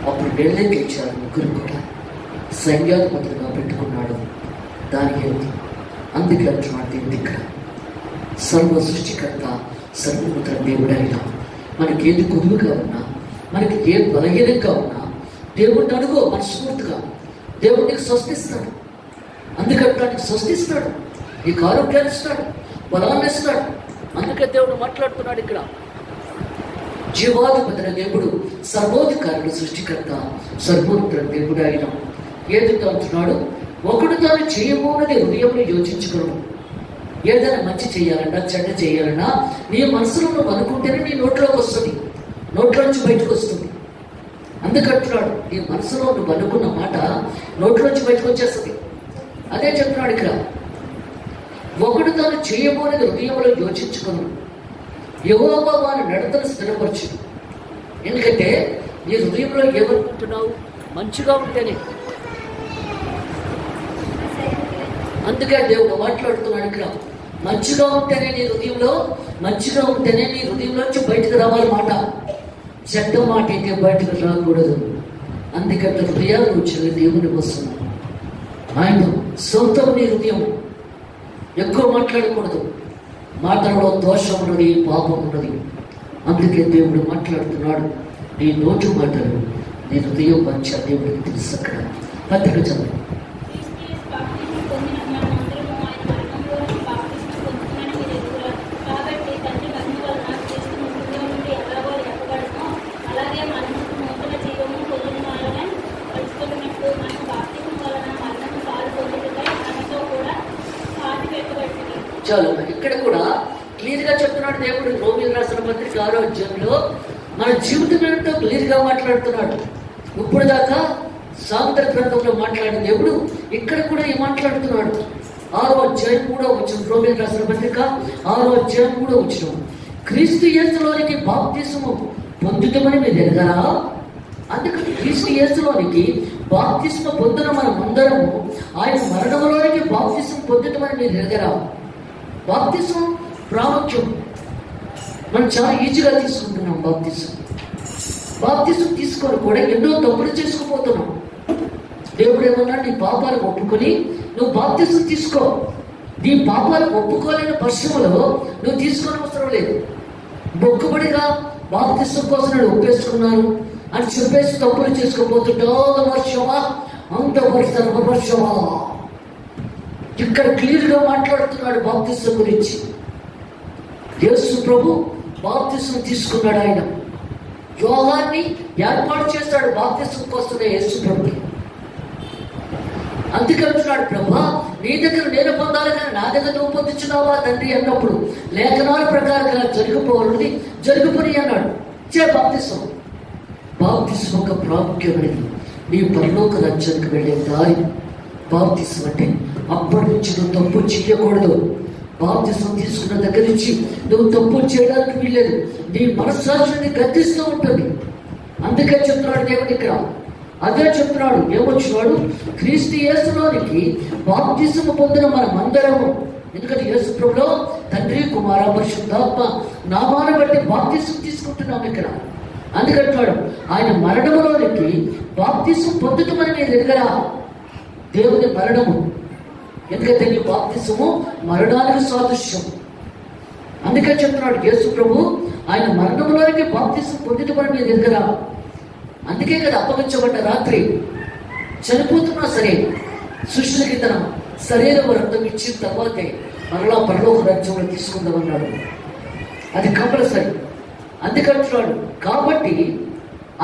అప్పుడు వెళ్ళే గెలిచారు. ముగ్గురు కూడా సైన్యాధిపతులుగా పెట్టుకున్నాడు. దానికి ఏంటి? అందుకే అంటున్నాడు దేవుడు ఇక్కడ, సర్వ సృష్టికర్త, సర్వోన్నత దేవుడు అయినా మనకి ఏది కొదువుగా ఉన్నా, మనకి ఏ బలహీనంగా ఉన్నా దేవుడిని అడుగు మనస్ఫూర్తిగా, దేవుడు నీకు స్వస్థిస్తాడు. అందుకంటే నీకు స్వస్థిస్తాడు, నీకు ఆరోగ్యాన్ని ఇస్తాడు, బలాన్ని ఇస్తాడు. అందుకే దేవుడు మాట్లాడుతున్నాడు ఇక్కడ. జీవాధిపతిన దేవుడు, సర్వోధికారుడు, సృష్టికర్త, సర్వోన్నత దేవుడు ఆయన. ఏదైతే అంటున్నాడు, ఒకడు తాను చేయబోనది హృదయంలో యోచించుకోవడం. ఏదైనా మంచి చేయాలన్నా చెడ్డ చేయాలన్నా నీ మనసులో నువ్వు అనుకుంటేనే నీ నోట్లోకి వస్తుంది, నోట్లోంచి బయటకు వస్తుంది. అందుకంటున్నాడు, నీ మనసులో నువ్వు అనుకున్న మాట నోట్లోంచి బయటకు వచ్చేస్తుంది. అదే చెప్తున్నాడు ఇక్కడ, ఒకడు తాను చేయబోనది హృదయంలో యోచించుకోను, యెహోవా వారి నడతను స్థిరపరచు. ఎందుకంటే నీ హృదయంలో ఏమనుకుంటున్నావు? మంచిగా ఉంటేనే. అందుకే దేవుడు మాట్లాడుతున్నాడు ఇక్కడ, మంచిగా ఉంటేనే నీ హృదయంలో, మంచిగా ఉంటేనే నీ హృదయంలోంచి బయటకు రావాలి మాట. చెడ్డ మాట అయితే బయటకు రాకూడదు. అందుకంటే హృదయాలు వచ్చి దేవుని కోసం ఆయన సొంతం. నీ హృదయం ఎక్కువ మాట్లాడకూడదు. మాటలలో దోషం ఉన్నది, పాపం ఉన్నది. అందుకే దేవుడు మాట్లాడుతున్నాడు, నీ నోటు మాటలు, నీ హృదయం మంచి దేవుడికి తెలుసు. అక్కడ పత్రిక చదువు. అలాగే మనుషులకు నూతన జీవము పొందిన వారమే నడుచుకున్నట్టు మనం బాప్తిసం వలన మరణము పాలు పొందుటకై మనతో కూడా పాతి పెట్టబడింది. చాలు. ఇక్కడ కూడా క్లియర్ గా చెప్తున్నాడు దేవుడు. రోమిలకు రాసిన పత్రిక 6వ అధ్యాయంలో మన జీవితం ఏంటో క్లియర్ గా మాట్లాడుతున్నాడు. ఇప్పుడు దాకా సామెతల గ్రంథంలో మాట్లాడిన దేవుడు ఇక్కడ కూడా ఏం మాట్లాడుతున్నాడు? 6వ అధ్యాయం 3వ వచనం, రోమిలకు రాసిన పత్రిక 6వ అధ్యాయం 3వ వచనం, క్రీస్తు యేసులోనికి బాప్తిసము పొందుతామని మీరు ఎరగరా? అందుకని క్రీస్తు యేసులోనికి బాప్తిస్మ పొందిన మనం అందరము ఆయన మరణంలోనికి బాప్తిసం పొందుతామని మీరు ఎరగరా? బాప్తిసం ప్రాముఖ్యం. మనం చాలా ఈజీగా తీసుకుంటున్నాం బాప్తిసం. బాప్తిసం తీసుకొని కూడా ఎన్నో తప్పులు చేసుకుపోతున్నాం. దేవుడు ఏమన్నా, నీ పాపాలకు ఒప్పుకొని నువ్వు బాప్తిసం తీసుకో. నీ పాపాలకు ఒప్పుకోలేని పక్షంలో నువ్వు తీసుకొని అవసరం లేదు. మొక్కుబడిగా బాప్తిసం కోసం నేను ఒప్పేసుకున్నాను అని చెప్పేసి తప్పులు చేసుకోబోతుంటా వర్షమా అంత వర్షమా. ఇక్కడ క్లియర్ గా మాట్లాడుతున్నాడు బాప్తిసం గురించి. యేసు ప్రభు బాప్తిసం తీసుకున్నాడు. ఆయన యోహాన్ని ఏర్పాటు చేస్తాడు బాప్తిసం కోసమే యేసు ప్రభుకి. అందుకంటున్నాడు, ప్రభా నీ దగ్గర నేను పొందాలి కానీ నా దగ్గర నువ్వు పొందుచున్నావా తండ్రి అన్నప్పుడు లేఖనాల ప్రకారంగా జరిగిపోవాలని జరుగుపని అన్నాడు. బాప్తిసం. బాప్తిసం ఒక ప్రాముఖ్యమైనది. నీ పరలోక రాజ్యానికి వెళ్ళే దారి బాప్తిసం అంటే. అప్పటి నుంచి నువ్వు తప్పు చేయకూడదు. బాప్తిసం తీసుకున్న దగ్గర నుంచి నువ్వు తప్పు చేయడానికి వీల్లేదు. నీ మనస్సాక్షిని గద్దిస్తూ ఉంటుంది. అందుకే చెప్తున్నాడు దేవుడు ఇక్కడ. అదే చెప్తున్నాడు. ఏమొచ్చినాడు? క్రీస్తు యేసులోనికి బాప్తిసము పొందిన మనం అందరము. ఎందుకంటే యేసు ప్రభులో తండ్రి, కుమార, పరిశుద్ధాత్మ నామాన్ని బట్టి బాప్తిసం తీసుకుంటున్నాం ఇక్కడ. అందుకంటున్నాడు ఆయన మరణములోనికి బాప్తిసం పొందుతామని నేను ఎరగరా? దేవుని మరణము. ఎందుకంటే నీ బాప్తిసము మరణానికి సాదృశ్యం. అందుకే చెప్తున్నాడు యేసు ప్రభు ఆయన మరణంలోనికి బాప్తిసం పొందుతామని నేను ఎరగరా? అందుకే కదా అప్పగించబడ్డ రాత్రి చనిపోతున్నా సరే సృష్టికి తన శరీర వర్తం ఇచ్చిన తర్వాతే మరలా పరలోక రాజ్యంలో తీసుకుందామన్నాడు. అది కంపల్సరీ. అందుకంటున్నాడు కాబట్టి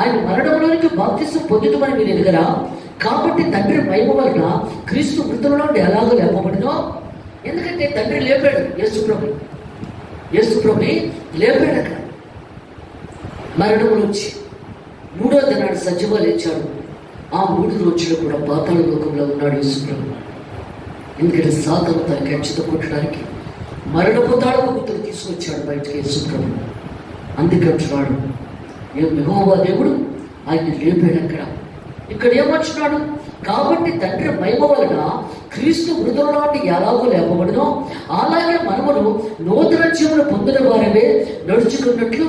ఆయన మరణంలోనికి బాప్తిసం పొందుతామని మీరు ఎరగరా? కాబట్టి తండ్రి మహిమ వలన క్రీస్తు మృతుల నుండి ఎలాగో లేపబడినో. ఎందుకంటే తండ్రి లేపాడు యేసు ప్రభుని లేపాడు. అక్కడ మరణము నుంచి 3వ దినాడు సజీవ లేచాడు. ఆ 3 రోజులు కూడా పాతాళ లోకంలో ఉన్నాడు యేసు ప్రభు. ఎందుకంటే సాతాను తనకి ఖచ్చిత కొట్టడానికి మరణపు తాళముతో తీసుకొచ్చాడు బయటకు యేసు ప్రభు. అందుకంటున్నాడు యెహోవా దేవుడు ఆయన లేపాడు. అక్కడ ఇక్కడ ఏమొచ్చినాడు? కాబట్టి తండ్రి మహిమ వలన క్రీస్తు మృతుల నుండి ఎలాగో లేపబడినో అలాగే మనమును నూతన జీవన పొందిన వారమే నడుచుకున్నట్లు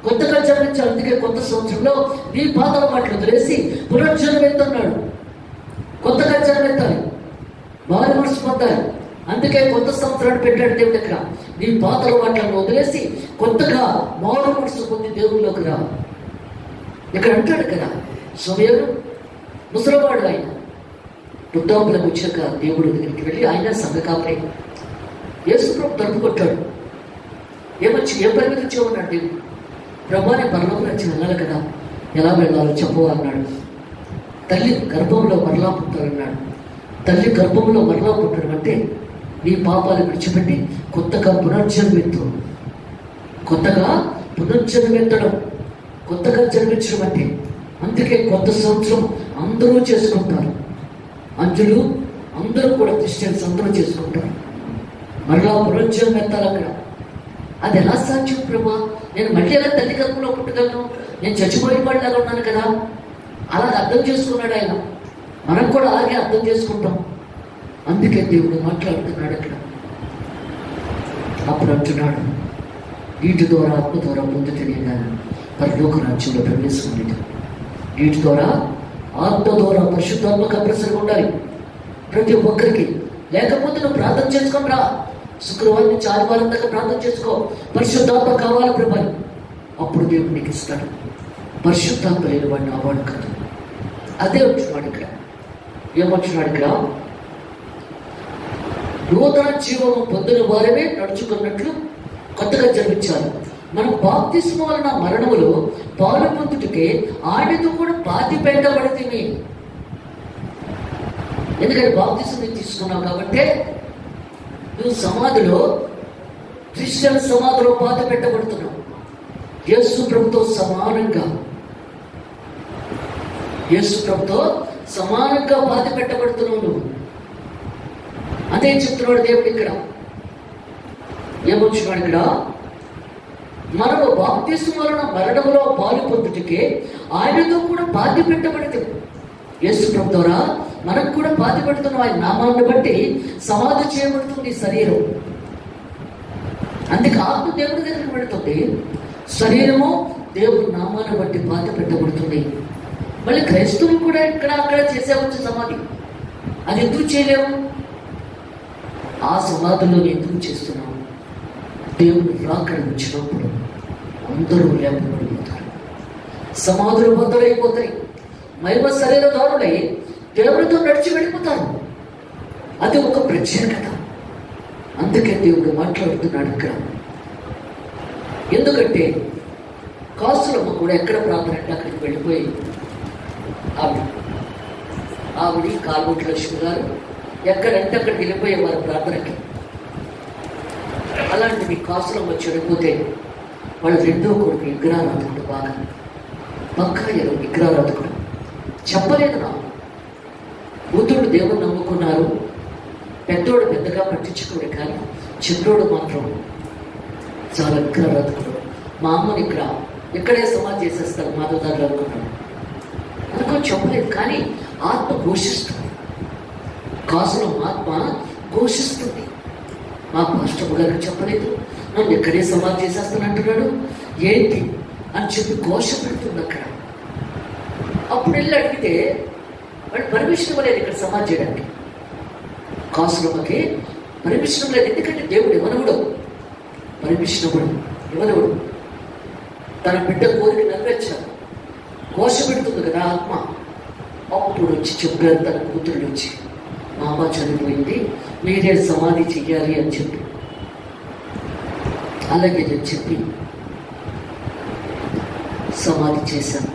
కొత్తగా జన్మించాలి. అందుకే కొత్త సంవత్సరంలో నీ పాతల మాటలు వదిలేసి పునర్జన్మెత్తున్నాడు. కొత్తగా జన్మెత్తాలి, మారు మనసు పొందాలి. అందుకే కొత్త సంవత్సరాన్ని పెట్టాడు దేవుడు. ఇక్కడ నీ పాతల మాటలను వదిలేసి కొత్తగా మారు మనసు పొంది దేవుళ్ళలోకి రా. ఇక్కడ అంటాడు కదా, సమయంలో ముసలివాడు ఆయన వృద్ధాపులకు వచ్చాక దేవుడి దగ్గరికి వెళ్ళి ఆయన సంఘ కాపరి యేసు ప్రభు తలుపు కొట్టాడు. ఏం పని మీద వచ్చామన్నాడు దేవుడు. ప్రభాని పరలోకి వచ్చి వెళ్ళాలి కదా, ఎలా వెళ్ళాలో చెప్పు అన్నాడు. తల్లి గర్భంలో మరలా పుట్టాలన్నాడు. తల్లి గర్భంలో మరలా పుట్టడం అంటే నీ పాపాలు విడిచిపెట్టి కొత్తగా పునర్జన్మెత్తు. కొత్తగా పునర్జన్మెత్తడం, కొత్తగా జన్మించడం అంటే. అందుకే కొత్త సంవత్సరం అందరూ చేసుకుంటారు. అంజులు అందరూ కూడా క్రిస్టియన్స్ అందరూ చేసుకుంటారు. మరలా పునర్జన్మెత్తాలి అక్కడ. అది ఎలా సాధ్యం ప్రభా? నేను మళ్ళీ ఎలా తల్లి గర్భంలో పుట్టగలను? నేను చచ్చిపోయిన వాడిలాగా ఉన్నాను కదా. అలాగే అర్థం చేసుకున్నాడు ఆయన. మనం కూడా అలాగే అర్థం చేసుకుంటాం. అందుకే దేవుడు మాట్లాడుతున్నాడు అక్కడ. అప్పుడు అంటున్నాడు, వీటి ద్వారా ఆత్మ ద్వారా పొందుతే నేను పరలోక రాజ్యంలో ప్రవేశం. వీటి ద్వారా ఆత్మ ద్వారా పరిశుద్ధాత్మక ప్రసరణ ఉండాలి ప్రతి ఒక్కరికి. లేకపోతే నువ్వు ప్రార్థన చేసుకొని రా. శుక్రవారం నుంచి ఆదివారం దాకా ప్రార్థన చేసుకో. పరిశుద్ధాత్మ కావాలి ప్రభాని. అప్పుడు దేవుడు నీకు ఇస్తాడు. పరిశుద్ధాత్మ లేని వాడిని అవాడు కాదు. అదే వచ్చినాడు ఇక్కడ. ఏమొచ్చినాడు ఇక్కడ? నూతన జీవము పొందిన వారమే నడుచుకున్నట్లు కొత్తగా జన్మించాలి. మనం బాప్తిస్మ వలన మరణములో పాలు పొందుటకు పొందుటకే ఆయనతో కూడా పాతి పెట్టబడితిమి. ఎందుకంటే బాప్తిసం తీసుకున్నావు కాబట్టి నువ్వు సమాధిలో, క్రిస్టియన్ సమాధిలో పాతి పెట్టబడుతున్నావు. యేసు ప్రభుతో సమానంగా, యేసు ప్రభుతో సమానంగా పాతి పెట్టబడుతున్నావు నువ్వు. అదే చెప్తున్నాడు దేవుడు ఇక్కడ. ఏమొచ్చున్నాడు ఇక్కడ? మనము బాప్తిసం వలన మరణములో పాలు పొందుటకే ఆయనతో కూడా పాతి పెట్టబడితే, యేసు ప్రభు ద్వారా మనకు కూడా పాతి పెడుతున్నాం. ఆయన నామాన్ని బట్టి సమాధి చేయబడుతుంది శరీరం. అందుకే ఆత్మ దేవుడి దగ్గరికి పెడుతుంది, శరీరము దేవుడి నామాన్ని బట్టి పాతి పెట్టబడుతుంది. మళ్ళీ క్రైస్తవులు కూడా ఇక్కడ అక్కడ చేసేవచ్చు సమాధి. అది ఎందుకు చేయలేము? ఆ సమాధిలో ఎందుకు చేస్తున్నాము? దేవుడు రాకడ వచ్చినప్పుడు అందరూ లేపబడిపోతారు, సమాధులు బద్దలైపోతాయి, మహిమ శరీరధారులై దేవుడితో నడిచి వెళ్ళిపోతారు. అది ఒక ప్రత్యేకత. అందుకే దేవుడు మాట్లాడుతున్నాడు ఇక్కడ. ఎందుకంటే కాసులమ్మ కూడా ఎక్కడ ప్రార్థన అంటే అక్కడికి వెళ్ళిపోయి ఆవిడ కాల్వటి లక్ష్మి గారు ఎక్కడంటే అక్కడికి వెళ్ళిపోయేవారు ప్రార్థనకి. అలాంటిది కాసులమ్మ చెడిపోతే వాళ్ళ రెండో కొడుకు విగ్రహారాధకుడు, బాగా పక్కా విగ్రహారాధకుడు. చెప్పలేదు నా కూతుళ్ళు దేవుడు నమ్ముకున్నారు. పెద్దోడు పెద్దగా పట్టించుకోడు, కానీ చిన్నోడు మాత్రం చాలా విగ్రహారాధకుడు. మా అమ్మని ఇక్కడే సమాధి చేసేస్తారు మాధవదారులు అనుకున్నాడు. చెప్పలేదు, కానీ ఆత్మ ఘోషిస్తుంది. కాసులో ఆత్మ ఘోషిస్తుంది. మా పాస్టర్ గారికి చెప్పలేదు, నన్ను ఎక్కడే సమాధి చేసేస్తానంటున్నాడు ఏంటి అని చెప్పి ఘోష పెడుతుంది అక్కడ. అప్పుడు వెళ్ళి అడిగితే వాడు పర్మిషన్ ఇవ్వలేదు ఇక్కడ సమాధి చేయడానికి. కాసులమ్మకి పర్మిషన్ లేదు. ఎందుకంటే దేవుడు ఇవ్వనవుడు, పర్మిషన్ ఇవ్వనవుడు. తన బిడ్డ కోరిక నెరవేర్చాలి. ఘోష పెడుతుంది కదా ఆత్మ. అప్పుడు వచ్చి చెప్పారు తన కూతురు వచ్చి, మా అమ్మ చనిపోయింది, మీరే సమాధి చెయ్యాలి అని చెప్పి. అలాగే నేను చెప్పి సమాధి చేశాను.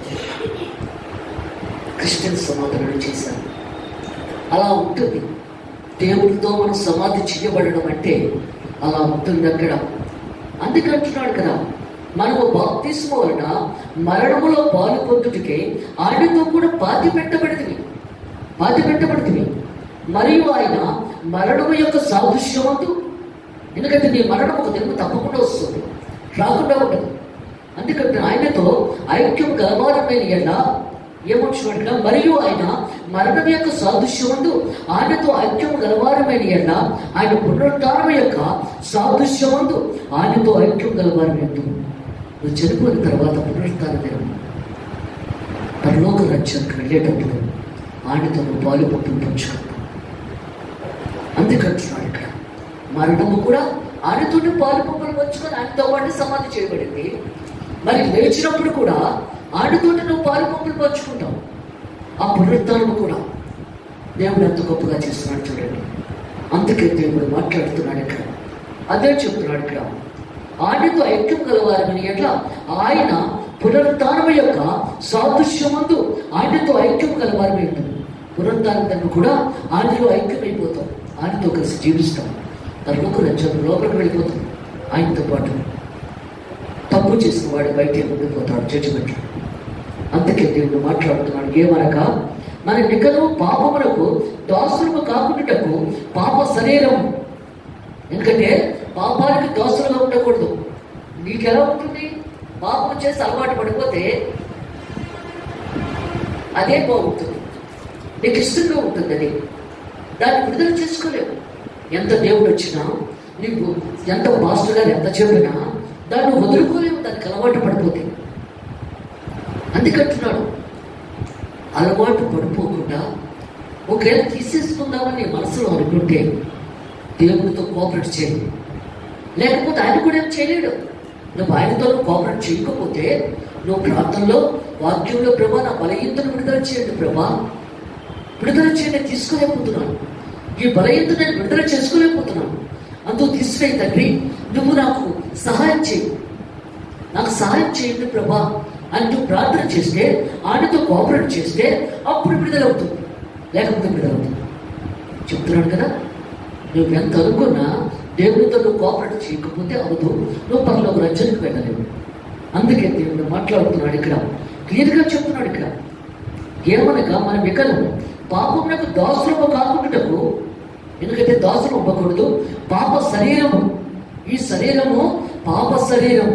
క్రిస్టియన్ సమాధులను చేశాను. అలా ఉంటుంది దేవుడితో మనం సమాధి చేయబడడం అంటే, అలా ఉంటుంది అక్కడ. అందుకంటున్నాడు కదా, మనము బాప్తిస్మం వలన మరణములో పాలు పొందుటకే ఆయనతో కూడా పాతి పెట్టబడితివి. మరియు ఆయన మరణము యొక్క సాదృశ్యమందు, ఎందుకంటే నీ మరణం ఒక దినము తప్పకుండా వస్తుంది, రాకుండా ఉండదు. అందుకంటే ఆయనతో ఐక్యం గలవారమైన ఎలా ఏమొచ్చినట్టుగా, మరియు ఆయన మరణం యొక్క సాదృశ్యమందు ఆయనతో ఐక్యం గలవారమైన ఎలా, ఆయన పునరుద్ధానం యొక్క సాదృశ్యమందు ఆయనతో ఐక్యం గలవారమైంది. నువ్వు చనిపోయిన తర్వాత పునరుద్ధాన దినం పరలోక రాజ్యానికి వెళ్ళేటప్పుడు ఆయనతో నువ్వు పాలు పంచుకుంటావు. అందుకంటున్నాడు ఇక్కడ, మరణము కూడా ఆయనతోటి పాలు పంచుకొని ఆయనతో పాటు సమాధి చేయబడింది. మరి లేచినప్పుడు కూడా ఆయనతోటి నువ్వు పాలు పంచుకుంటావు. ఆ పునరుద్ధానం కూడా దేవుడు ఎంత గొప్పగా చేస్తున్నాడు చూడండి. అందుకే దేవుడు మాట్లాడుతున్నాడు ఇక్కడ. అదే చెప్తున్నాడు ఇక్కడ, ఆయనతో ఐక్యం గలవారని ఎట్లా ఆయన పునరుద్ధానం యొక్క సాదృశ్యమందు ఆయనతో ఐక్యం గలవారమై ఉంటుంది. పునరుద్ధానం కూడా ఆయనలో ఐక్యమైపోతాం, ఆయనతో కలిసి జీవిస్తాం, తనకు రాజ్యం లోపలికి వెళ్ళిపోతాం. ఆయనతో పాటు తప్పు చేసిన వాడు బయట ఉండిపోతాడు జడ్జిమెంట్. అందుకే దేవుడు మాట్లాడుతున్నాడు, ఏమనగా మన నికలు పాపములకు దాసులము కాకుండాటకు పాప శరీరము. ఎందుకంటే పాపానికి దోషులుగా ఉండకూడదు. నీకెలా ఉంటుంది? పాపం చేసి అలవాటు పడిపోతే అదే బాగుంటుంది, నీకు ఇష్టంగా ఉంటుంది. అది దాన్ని విడుదల చేసుకోలేవు. ఎంత దేవుడు వచ్చినా, నీకు ఎంత మాస్టర్ గారు ఎంత చెప్పినా దాన్ని వదులుకోలేవు, దానికి అలవాటు పడిపోతే. అందుకంటున్నాడు, అలవాటు పడిపోకుండా ఒకవేళ తీసేసుకుందామని మనసులో అనుకుంటే దేవుడితో కోఆపరేట్ చేయాలి. లేకపోతే ఆయన కూడా ఏం చేయలేడు. నువ్వు ఆయనతో కోఆపరేట్ చేయకపోతే నువ్వు ప్రాంతంలో వాక్యంలో, ప్రభా నా బలహీనతను విడుదల చేయండి, ప్రభా విడుదల చేయండి, తీసుకోలేకపోతున్నాను, ఈ బలహీనత నేను విడుదల చేసుకోలేకపోతున్నాను, అందుకు తీసుకునే తండ్రి నువ్వు నాకు సహాయం చేయి, నాకు సహాయం చేయండి ప్రభా అంటూ ప్రార్థన చేస్తే, ఆయనతో కోఆపరేట్ చేస్తే అప్పుడు విడుదలవుతుంది, లేకపోతే విడుదలవుతుంది. చెప్తున్నాడు కదా, నువ్వు ఎంత అనుకున్నా దేవునితో నువ్వు కోఆపరేట్ చేయకపోతే అవదు, నువ్వు పరలోక రాజ్యానికి వెళ్ళలేవు. అందుకే దేవుడు మాట్లాడుతున్నాడు ఇక్కడ, క్లియర్గా చెప్తున్నాడు ఇక్కడ. ఏమనగా మనం వికలం పాపమునకు దాసులము కాకుండాటకు, ఎందుకంటే దాసులు అవ్వకూడదు. పాప శరీరము, ఈ శరీరము పాప శరీరం.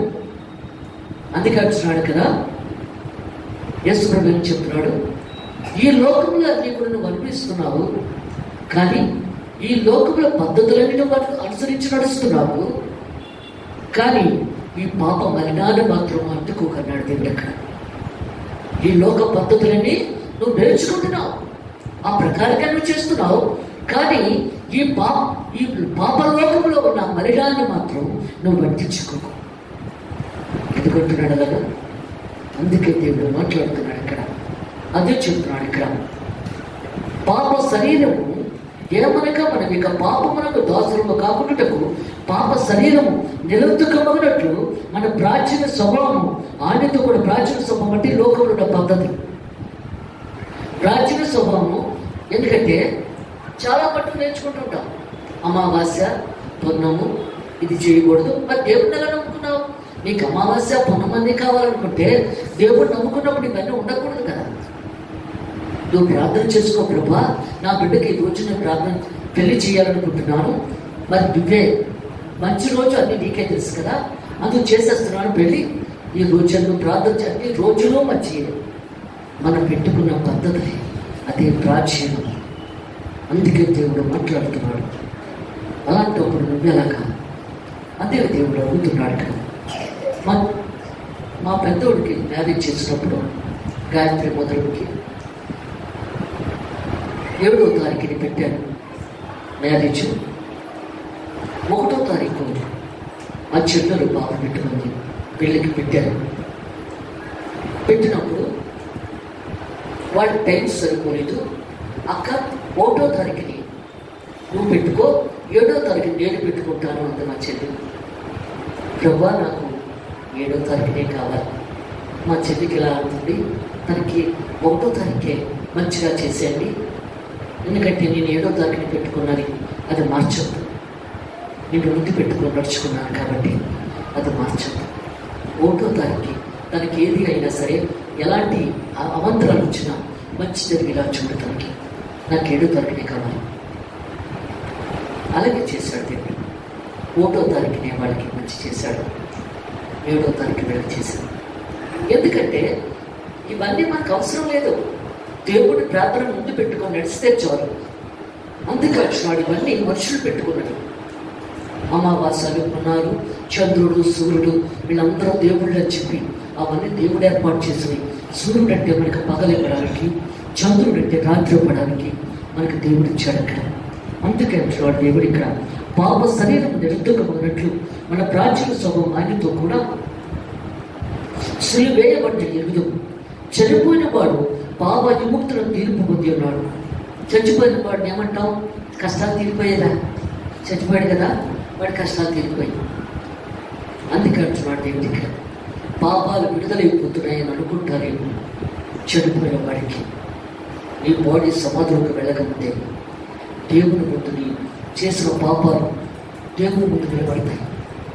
అందుకే అంటున్నాడు కదా, యేసు ప్రభువు చెప్తున్నాడు, ఈ లోకంలో నీకు నువ్వు అనిపిస్తున్నావు, కానీ ఈ లోకంలో పద్ధతులన్నీ నువ్వు అనుసరించి నడుస్తున్నావు, కానీ ఈ పాప మలినాన్ని మాత్రం అంటుకోకన్నాడు దేవుడు అక్కడ. ఈ లోక పద్ధతులన్నీ నువ్వు నేర్చుకుంటున్నావు, ఆ ప్రకారంగా నువ్వు చేస్తున్నావు, కానీ ఈ పాప లోకంలో ఉన్న మలినాన్ని మాత్రం నువ్వు పట్టించుకోకు. ఎందుకంటున్నాడు కదా, అందుకే దేవుడు మాట్లాడుతున్నాడు ఇక్కడ, అదే చెప్తున్నాడు ఇక్కడ. పాప శరీరము ఏమనగా మనం ఇక పాపమునకు దాసులము కాకుండాటకు పాప శరీరము నిరంతకమగినట్లు మన ప్రాచీన స్వభావము, ఆయనతో కూడా ప్రాచీన స్వభావం అంటే లోకంలో ఉన్న పద్ధతి. ప్రాచీన స్వభావము ఎందుకంటే చాలా మట్టుకు నేర్చుకుంటుంటాం. అమావాస్య పున్నము ఇది చేయకూడదు. మరి దేవుడిని ఎలా నమ్ముకున్నావు? నీకు అమావాస్య పున్నమన్నీ కావాలనుకుంటే దేవుడు నమ్ముకున్నప్పుడు ఇవన్నీ ఉండకూడదు కదా. నువ్వు ప్రార్థన చేసుకో, ప్రభా నా బిడ్డకి ఈ రోజు నేను ప్రార్థన పెళ్లి చేయాలనుకుంటున్నాను, మరి నువ్వే మంచి రోజు అన్ని నీకే తెలుసు కదా, అందుకు చేసేస్తున్నాను పెళ్ళి, ఈ రోజు నువ్వు ప్రార్థన చేయాలి. ఈ రోజులో మంచి మనం పెట్టుకున్న పద్ధతి అదే ప్రాచీనం. అందుకే దేవుడు మాట్లాడుతున్నాడు. అలాంటప్పుడు నువ్వెలాగా? అదే దేవుడు అడుగుతున్నాడు కదా. మా పెద్దోడికి మ్యారేజ్ చేసినప్పుడు గాయత్రి మొదలుకి 7వ తారీఖుని పెట్టాను మ్యారేజ్. 1వ తారీఖు ఆ చెల్లెలు బాబు పెట్టుకుంది, పెళ్ళికి పెట్టాను. పెట్టినప్పుడు వాళ్ళ టైం సరిపోలేదు. అక్క 1వ తారీఖుని నువ్వు పెట్టుకో, 7వ తారీఖుని నేను పెట్టుకుంటాను అంత మా చెల్లి. ప్రభా నాకు 7వ తారీఖునే కావాలి, మా చెల్లికి ఇలా అవుతుంది, తనకి 1వ తారీఖే మంచిగా చేసేయండి, ఎందుకంటే నేను 7వ తారీఖుని పెట్టుకున్నది అది మార్చద్దు, నేను ముందు పెట్టుకొని నడుచుకున్నాను కాబట్టి అది మార్చద్దు. 1వ తారీఖుకి తనకి ఏది అయినా సరే ఎలాంటి అవంతరాలు వచ్చినా మంచి జరిగేలా చూడు, తనకి నాకు 7వ తారీఖునే కావాలి. అలాగే చేశాడు దేవుడు. 1వ తారీఖునే వాళ్ళకి మంచి చేశాడు, 7వ తారీఖు వీళ్ళకి చేశాడు. ఎందుకంటే ఇవన్నీ మనకు అవసరం లేదు, దేవుడి ప్రార్థన ముందు పెట్టుకొని నడిస్తే చాలు. అందుకే వచ్చినాడు ఇవన్నీ మనుషులు పెట్టుకున్నాడు. అమావాస్యలు పున్నాలు, చంద్రుడు, సూర్యుడు వీళ్ళందరూ దేవుళ్ళు అని చెప్పి అవన్నీ దేవుడు ఏర్పాటు చేసినవి. సూర్యుడు అంటే మనకి పగలివ్వడానికి, చంద్రుడు అంటే రాత్రి ఇవ్వడానికి మనకి దేవుడు ఇచ్చాడు అక్కడ. అందుకే అంటున్నాడు దేవుడు ఇక్కడ, పాప శరీరం నిరుద్ధకమైనట్లు మన ప్రాచీన స్వభావం ఆయనతో కూడా సిలువేయబట్టి ఎరుదు. చనిపోయిన వాడు పాప విముక్తులను తీర్పు పొంది ఉన్నాడు. చచ్చిపోయిన వాడిని ఏమంటాం? కష్టాలు తీరిపోయేదా? చచ్చిపోయాడు కదా, వాడి కష్టాలు తీరిపోయాయి. అందుకే అంటున్నాడు దేవుడి ఇక్కడ, పాపాలు విడుదలైపోతున్నాయని అనుకుంటారేమో. చనిపోయిన వాడికి నీ బాడీ సమాధిలోకి వెళ్ళకముందే దేవుని ముందు నీ చేసిన పాపాలు దేవుని ముందు నిలబడతాయి.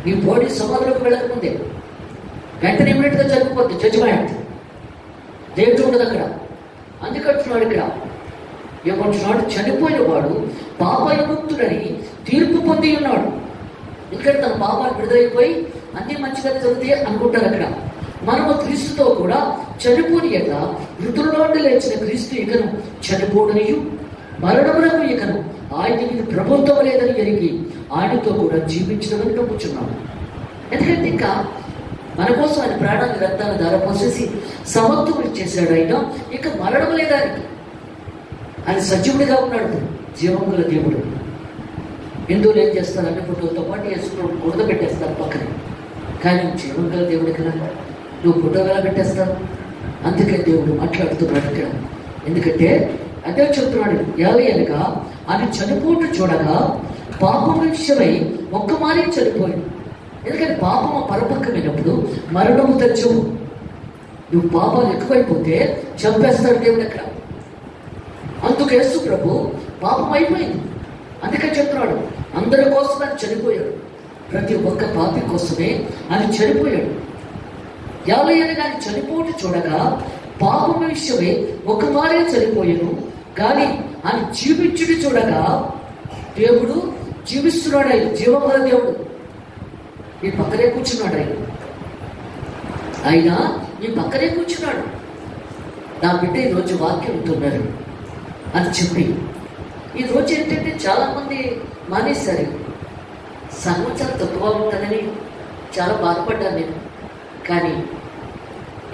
నీ బాడీ సమాధిలోకి వెళ్ళకముందే వెంటనే ఇమ్మీడియట్గా చనిపోద్ది, జడ్జిమెంట్. దేవుడు ఉండదు అక్కడ. అందుకంటున్నాడు ఇక్కడ, ఏమంటున్నాడు? చనిపోయిన వాడు పాప విముక్తుడని తీర్పు పొంది ఉన్నాడు. ఎందుకంటే తన పాపాలు విడుదలైపోయి అన్ని మంచిగా జరుగుతాయి అనుకుంటారు అక్కడ. మనము క్రీస్తుతో కూడా చనిపోని యొక్క మృతుల్లో నుండి లేచిన క్రీస్తు ఇకను చనిపోడనియు మరణములకు ఇకను ఆయనకి ప్రభుత్వం లేదని ఎరిగి ఆయనతో కూడా జీవించడమని నమ్ముచున్నాము. ఎందుకంటే ఇంకా మన కోసం ఆయన ప్రాణాన్ని రక్తాన్ని ధారపోసేసి సమత్వం చేశాడు. అయినా ఇక మరణం లేదా ఆయన సజీవుడిగా ఉన్నాడు, జీవం గల దేవుడు. హిందువులు ఏం చేస్తారు? అన్ని ఫోటోలతో పాటు వేసుకుని బురద పెట్టేస్తారు పక్కన. కానీ జీవం గల దేవుడు కదా, నువ్వు ఫోటో ఎలా పెట్టేస్తావు? అందుకే దేవుడు మాట్లాడుతున్నాడు ఇక్కడ. ఎందుకంటే అదే చెప్తున్నాడు, అనగా ఆయన చనిపోటు చూడగా పాపం విషయమై ఒక్క మారి చనిపోయింది. ఎందుకంటే పాపము పరపక్కమైనప్పుడు మరణము తెచ్చవు. నువ్వు పాపాలు ఎక్కువైపోతే చంపేస్తాడు దేవుడు అక్కడ. అందుకు యేసు ప్రభు పాపం అయిపోయింది. అందుకే చెప్తున్నాడు, అందరి కోసం ఆయన చనిపోయాడు. ప్రతి ఒక్క పాపి కోసమే ఆయన చనిపోయాడు. యాలయ్యని ఆయన చనిపోటు చూడగా పాపం విషయమే ఒక మారే చనిపోయాను, కానీ ఆయన జీవించుడు చూడగా దేవుడు జీవిస్తున్నాడు. ఆయన జీవగల దేవుడు. నీ పక్కనే కూర్చున్నాడు. ఆయన నీ పక్కనే కూర్చున్నాడు. నా బిడ్డ ఈరోజు వాక్యం ఉంటున్నారు అని చెప్పి, ఈరోజు ఏంటంటే చాలామంది మానేశారు. సంఘం చాలా తక్కువ ఉంటుందని చాలా బాధపడ్డాను నేను. కానీ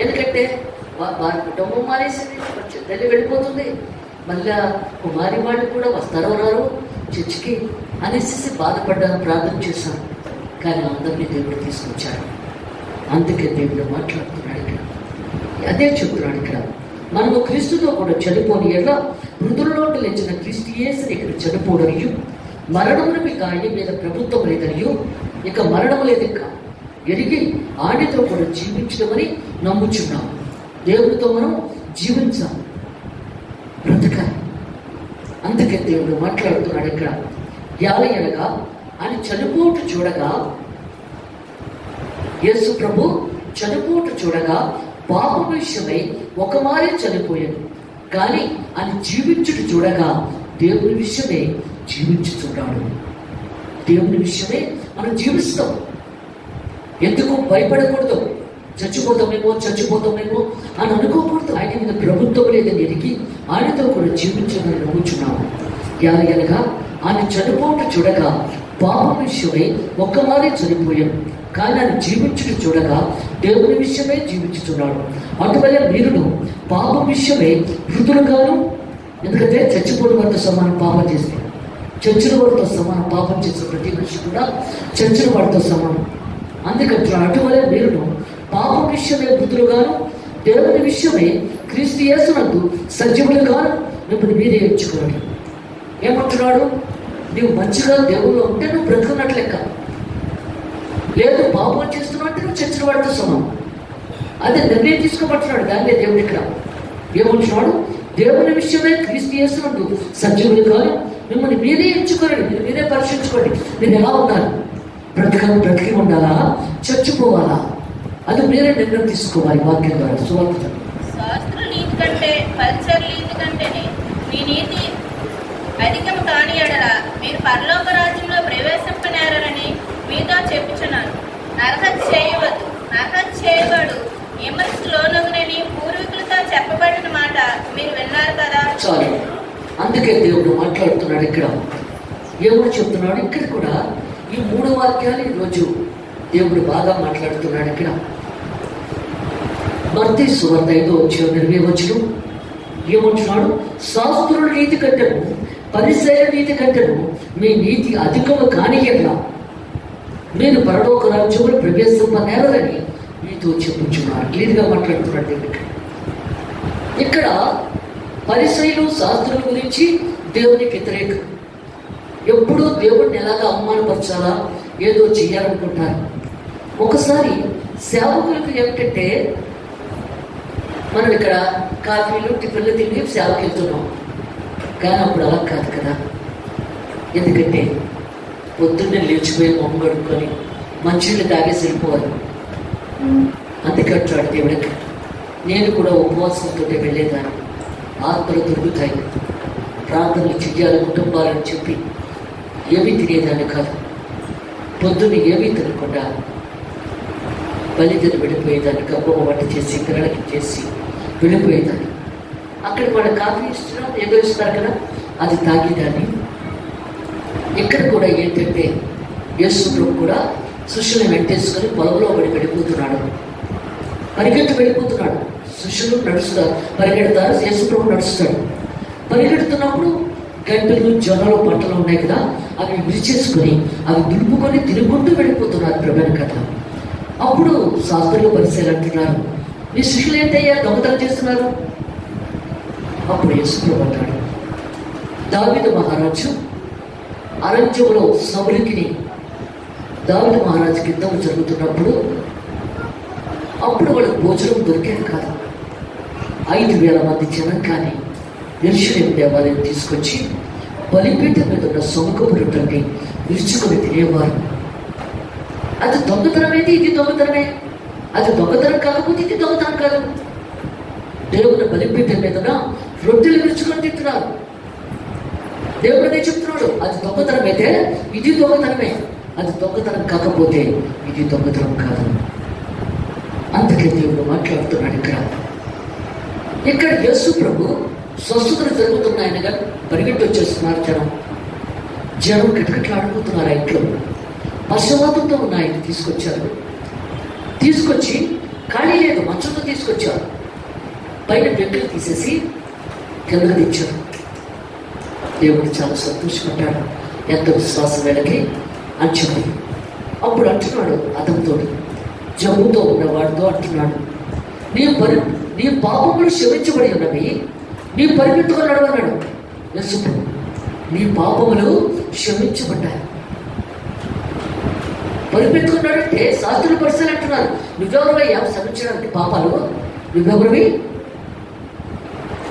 ఎందుకంటే వారి కుటుంబం మానేసింది, తల్లి వెళ్ళిపోతుంది, మళ్ళా కుమారి వాళ్ళు కూడా వస్తారో రారు చర్చికి అనేసి బాధపడ్డాను, ప్రార్థన చేశాను. కానీ అందరినీ దేవుడు తీసుకొచ్చాడు. అందుకే దేవుడు మాట్లాడుతున్నాడు ఇక్కడ. అదే చెప్తున్నాడు ఇక్కడ, మనము క్రీస్తుతో కూడా చనిపోని ఎలా మృతులలో లేచిన క్రీస్తు యేసుని ఇక్కడ చనిపోడనియు, మరణమును మీకు ఆయన మీద ప్రభుత్వం లేదనియు, ఇక మరణం లేదు ఇక ఎరిగి ఆయనతో కూడా జీవించడమని నమ్ముచున్నాం. దేవుడితో మనం జీవించాం, బ్రతకాలి. అందుకే దేవుడు మాట్లాడుతున్నాడు ఇక్కడ. యాలయనగా ఆయన చనిపోటు చూడగా, యేసు ప్రభు చనిపోటు చూడగా పాపం విషయమై ఒక మారే చనిపోయాడు, కానీ ఆయన జీవించుడు చూడగా దేవుని విషయమే జీవించుతున్నాడు. దేవుని విషయమే మనం జీవిస్తాం. ఎందుకు భయపడకూడదు? చచ్చిపోతామేమో అని అనుకోకూడదు. ఆయన మీద ప్రభుత్వం లేదని ఎరిగి ఆయనతో కూడా జీవించాలని నమ్ముచున్నాము. యాలయనగా ఆయన చనిపోటు చూడగా పాపం విషయమై ఒక్క మారే చనిపోయాడు, కానీ ఆయన జీవించుడు చూడగా దేవుని విషయమే జీవించుతున్నాడు. అటువల్ల మీరును పాపం విషయమే మృతులుగాను, ఎందుకంటే చచ్చిపోయిన వారితో సమానం పాపం చేస్తే, చచ్చిన వారితో సమానం పాపం చేసిన ప్రతి మనిషి కూడా చచ్చిన వారితో సమానం. అందుకంటే అటువల్ల మీరును పాపం విషయమే మృతులుగాను, దేవుని విషయమే క్రీస్తు యేసునందు సజీవులుగాను మిమ్మల్ని మీరే ఎంచుకోండి. ఏమంటున్నాడు? నువ్వు మంచిగా దేవుల్లో ఉంటే నువ్వు బ్రతుకున్నట్లు లెక్క. లేదు పాపం చేస్తున్నావు అంటే నువ్వు చచ్చిన వాడితో సమానం. అదే నిర్ణయం తీసుకోబడుతున్నాడు. దాన్నే దేవుడు ఇక్కడ ఏమంటున్నాడు? దేవుని విషయమే క్రీస్తు యేసునందు సజీవులుగాను మిమ్మల్ని మీరే ఎంచుకోండి. మీరు మీరే పరీక్షించుకోండి. నేను ఎలా ఉండాలి? బ్రతికి ఉండాలా, చచ్చిపోవాలా? అది మీరే నిర్ణయం తీసుకోవాలి. వాక్యం ద్వారా సువార్త. శాస్త్ర నీతి కంటే పరిచర్య నీతి కంటేనే మీ నీతి అధికము కాని ఎడల మీరు పరలోక రాజ్యంలో ప్రవేశింపనేరని మీతో చెప్పుచున్నాను. నరహత్య చేయవద్దు, నరహత్య చేయబడు, విమర్శకు లోనగునని పూర్వీకులతో చెప్పబడిన మాట మీరు విన్నారు కదా. చాలు. అందుకే దేవుడు మాట్లాడుతున్నాడు ఇక్కడ. దేవుడు చెప్తున్నాడు ఇక్కడ కూడా. ఈ 3 వాక్యాలు ఈరోజు దేవుడు బాగా మాట్లాడుతున్నాడు ఇక్కడ. మత్తయి సువార్త 5:20 ఏమంటున్నాడు? శాస్త్రుల నీతి కంటేను పరిసయ్యుల నీతి కంటేను మీ నీతి అధికము కాని ఎడల నేను పరలోక రాజ్యములో ప్రవేశింపనేరని మీతో చెప్పుచున్నాను. క్లియర్గా మాట్లాడుతున్నాడు దేవుడు ఇక్కడ. పరిసయ్యులు శాస్త్రుల గురించి దేవునికి వ్యతిరేకం. ఎప్పుడూ దేవుడిని ఎలాగా అవమానపరచాలా, ఏదో చెయ్యాలనుకుంటారు. ఒకసారి సేవకులకు ఏమిటంటే, మనం ఇక్కడ కాఫీలు టిఫిన్లు తిని సేవకి వెళ్తున్నాం. కానీ అప్పుడు అలా కాదు కదా. ఎందుకంటే పొద్దున్నే లేచిపోయి మొహం కడుక్కొని మంచినీళ్ళు తాగేసి వెళ్ళిపోవాలి. అందుకంటాడు దేవుడికి, నేను కూడా ఉపవాసంతో వెళ్ళేదాన్ని. ఆత్మలు దొరుకుతాయి, ప్రార్థనలు చెయ్యాలి కుటుంబాలని చెప్పి ఏమీ తినేదాన్ని కాదు. పొద్దున్న ఏమీ తినకుండా బలిదని వెళ్ళిపోయేదాన్ని. గబ్బమ్మ వంట చేసి పిల్లలకి చేసి వెళ్ళిపోయేదాన్ని. అక్కడ వాళ్ళ కాఫీ ఇస్తున్నా ఏదో ఇస్తారు కదా, అది తాగేదాన్ని. ఇక్కడ కూడా ఏంటంటే యేసు ప్రభు కూడా శిష్యుని వెంటేసుకొని పొలంలో వెళ్ళిపోతున్నాడు. వెళ్ళిపోతున్నాడు. శిష్యులు నడుస్తారు, పరిగెడతారు. యేసు ప్రభు నడుస్తాడు. పరిగెడుతున్నప్పుడు గంటలు జొన్నలు పంటలు ఉన్నాయి కదా, అవి విరిచేసుకొని అవి దులుపుకొని తిరుగుకుంటూ వెళ్ళిపోతున్నారు ప్రభుని కథ. అప్పుడు శాస్త్రులు పరిశీలి అంటున్నారు, మీ శిష్యులు ఏంటయ్యా దొంగతనం చేస్తున్నారు? అప్పుడు యేసు ప్రభు అంటాడు, దావీదు మహారాజు అరణ్యంలో సౌలుకి దావీదు మహారాజుకి యుద్ధం జరుగుతున్నప్పుడు అప్పుడు వాళ్ళకి భోజనం దొరికేది కాదు. 5,000 మంది జనం కానీ యెరూషలేము దేవాలయం తీసుకొచ్చి బలిపీఠం మీద ఉన్న సొమకపు రొట్టెల్ని విరుచుకొని తినేవారు. అది దొంగతనమేది, ఇది దొంగతనమే. అది దొంగతనం కాకపోతే ఇది దొంగతనం కాదు. దేవుని బలిపీఠం మీద రొట్టెలు విరుచుకొని తింటున్నారు. దేవుడు అదే చెప్తున్నాడు, అది దొంగతనమైతే ఇది దొంగతనమే, అది దొంగతనం కాకపోతే ఇది దొంగతనం కాదు. అందుకే దేవుడు మాట్లాడుతున్నాడు. ఇక్కడ యేసు ప్రభు స్వస్థతలు జరుగుతున్నాయనగా పరిగెట్టి వచ్చేస్తున్నారు. జనం కిటకిటలాడుకుంటున్నారు. ఆ ఇంట్లో పశువాతంతో ఉన్న ఆయన తీసుకొచ్చి ఖాళీ లేదు, మంచంతో తీసుకొచ్చారు. పైన పెంకులు తీసేసి కిందకు తెచ్చారు. దేవుడు చాలా సంతోషపడ్డాడు. ఎంత విశ్వాసం వీళ్ళకి అని చెప్పి అప్పుడు అంటున్నాడు అతనితో, జబ్బుతో ఉన్నవాడితో అంటున్నాడు, నీ పాపములు క్షమించబడి ఉన్నవి, నీ పరిగెత్తుకున్నాడు అన్నాడు యేసు. నీ పాపములు క్షమించబడ్డాయి. పరిగెత్తుకున్నాడంటే శాస్త్రులు పరిశీలన అంటున్నారు, నువ్వెవరివయ్యా క్షమించడానికి పాపాలు? నువ్వెవరివి?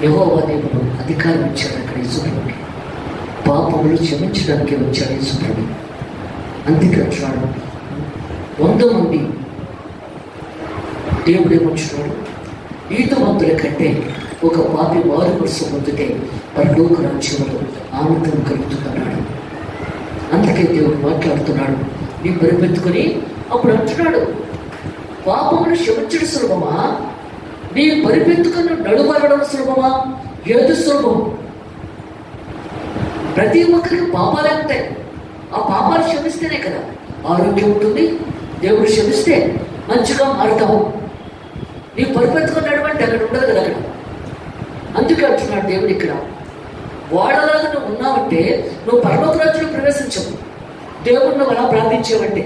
యెహోవా దేవుడు అధికారం ఇచ్చాడు అక్కడ యేసుప్రభుకి. పాపములు క్షమించడానికి వచ్చాడు యేసుప్రభు. అందుకే అంటున్నాడు, 100 మంది దేవుడు ఏమంటున్నాడు, నీతిమంతుల కంటే ఒక పాపి మారు మనసు పొందితే పరలోక రాజ్యంలో ఆనందం కలుగుతుందన్నాడు. అందుకే దేవుడు మాట్లాడుతున్నాడు, నీ పరిపెత్తుకొని అప్పుడు అంటున్నాడు, పాపమును క్షమించడం సులభమా, నీ పరిపెత్తుకొని నడువరడం సులభమా? ఏది సులభం? ప్రతి ఒక్కరికి పాపాలే ఉంటాయి. ఆ పాపాలు క్షమిస్తేనే కదా ఆరోగ్యం ఉంటుంది. దేవుడు క్షమిస్తే మంచిగా మారుతావు. నీ పరిపెత్తుకొని నడవంటే అక్కడ ఉండదు కదా అక్కడ. అందుకే అంటున్నాడు దేవుడు ఇక్కడ, వాడలాగా నువ్వు ఉన్నావంటే నువ్వు పరలోక రాజ్యంలో ప్రవేశించవు. దేవుడు నువ్వు అలా ప్రార్థించావంటే,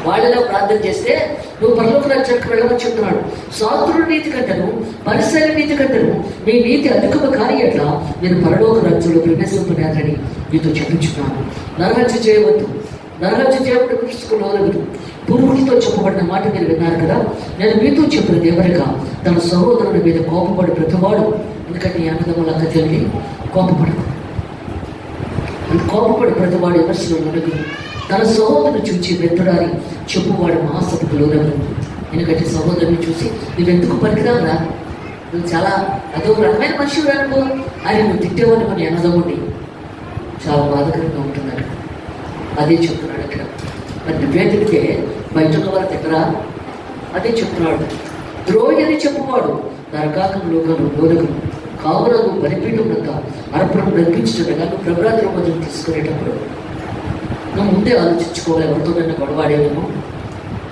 వాళ్ళలా ప్రార్థన చేస్తే నువ్వు పరలోక రాజ్యానికి వెళ్ళమని చెప్తున్నాడు. శాస్త్రుల నీతి కంటేను పరిసయ్యుల నీతి కంటేను మీ నీతి అధికము కాని ఎట్లా నేను పరలోక రాజ్యంలో ప్రవేశింపలేదని నీతో చెప్పించున్నాను. నరహత్య చేయవద్దు, నరహత్య చేయబడి పురుషుకులోనవద్దు. పూర్వుడితో చెప్పబడిన మాట మీరు విన్నారు కదా. నేను మీతో చెప్పిన దేవుడిగా తన సహోదరుని మీద కోపపడి ప్రతివాడు, ఎందుకంటే ఈ అన్నదమ్ముల అక్క చెల్లి కోపపడదు, కోపపడి ప్రతివాడు విమర్శలో నలుగు, తన సహోదరుని చూచి వెతుడారి చెప్పువాడు మహాసభకు లోనవు. ఎందుకంటే సహోదరుని చూసి నువ్వెందుకు పనికిరావురా, నువ్వు చాలా అదో రకమైన మనిషి రానుకో అని నువ్వు తిట్టేవాడిని మన అన్నదమ్ముడిని. చాలా బాధకరంగా ఉంటుంది అక్కడ. అదే చెప్తున్నాడు అక్కడ. మరి నువ్వే తిడితే బయట ఉన్న వారు తిట్టరా? అదే చెప్తున్నాడు. ద్రోహి అని చెప్పువాడు నరకాకంలో లోనగు కావున నువ్వు బలిపీఠం వద్ద అర్పణం నడిపించుండగా నువ్వు ప్రభరాత్రి మధ్యలో తీసుకునేటప్పుడు నువ్వు ముందే ఆలోచించుకోవాలి. ఎవరితోనైనా గొడవాడేమో,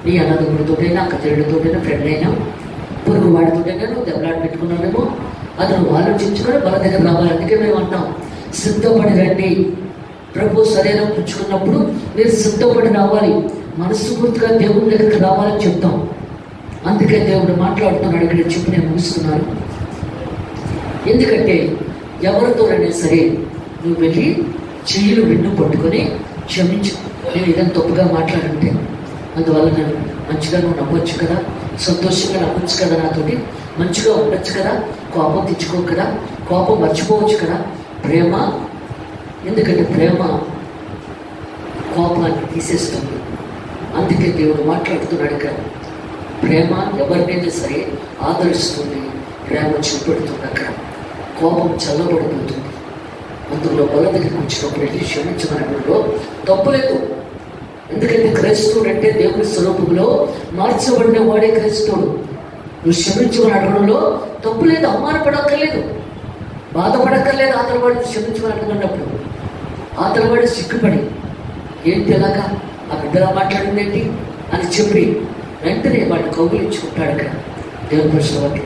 నీ అన్నదమ్ముడితోటైనా అక్క చెల్లెడితోటైనా ఫ్రెండ్ అయినా పొరుగు వాడితోటైనా నువ్వు దెబ్బలాట పెట్టుకున్నావేమో, అది నువ్వు ఆలోచించుకొని బల దగ్గర రావాలి. అందుకే మేము అంటాం, సిద్ధపడి రండి. ప్రభు శరీరం పుచ్చుకున్నప్పుడు మీరు సిద్ధపడి రావాలి, మనస్ఫూర్తిగా దేవుని దగ్గరికి రావాలని చెప్తాం. అందుకే దేవుడు మాట్లాడుతున్నాడు ఇక్కడ చెప్పి నేను ముగిస్తున్నాను. ఎందుకంటే ఎవరితోనైనా సరే నువ్వు వెళ్ళి చెయ్యిలు వెన్ను పట్టుకొని క్షమించు, నేను ఏదైనా తప్పుగా మాట్లాడుంటే అందువల్ల నేను మంచిగా నువ్వు నవ్వచ్చు కదా, సంతోషంగా నవ్వచ్చు కదా, నాతోటి మంచిగా ఉండొచ్చు కదా, కోపం తెచ్చుకో కదా, కోపం మర్చిపోవచ్చు కదా. ప్రేమ, ఎందుకంటే ప్రేమ కోపాన్ని తీసేస్తుంది. అందుకే దేవుడు మాట్లాడుతున్నాడు ఇక్కడ, ప్రేమ ఎవరినైనా సరే ఆదరిస్తుంది, ప్రేమ చూపెడుతుంది. అక్కడ కోపం చల్లబడిపోతుంది. అందులో బల దగ్గరికి వచ్చినప్పుడు వెళ్ళి క్షమించమనడంలో తప్పులేదు. ఎందుకంటే క్రైస్తవుడు అంటే దేవుని స్వరూపంలో మార్చబడిన వాడే క్రైస్తవుడు. నువ్వు క్షమించమని అడగడంలో తప్పు లేదు, అవమానపడక్కర్లేదు, బాధపడక్కర్లేదు. ఆతలవాడు క్షమించమని అడుగున్నప్పుడు ఆతలవాడు సిగ్గుపడి ఏంటి ఎలాగా ఆ బిడ్డలా మాట్లాడింది ఏంటి అని చెప్పి వెంటనే వాడిని కౌగిలించుకుంటాడు. అక్కడ దేవుని పరిశుభ్రత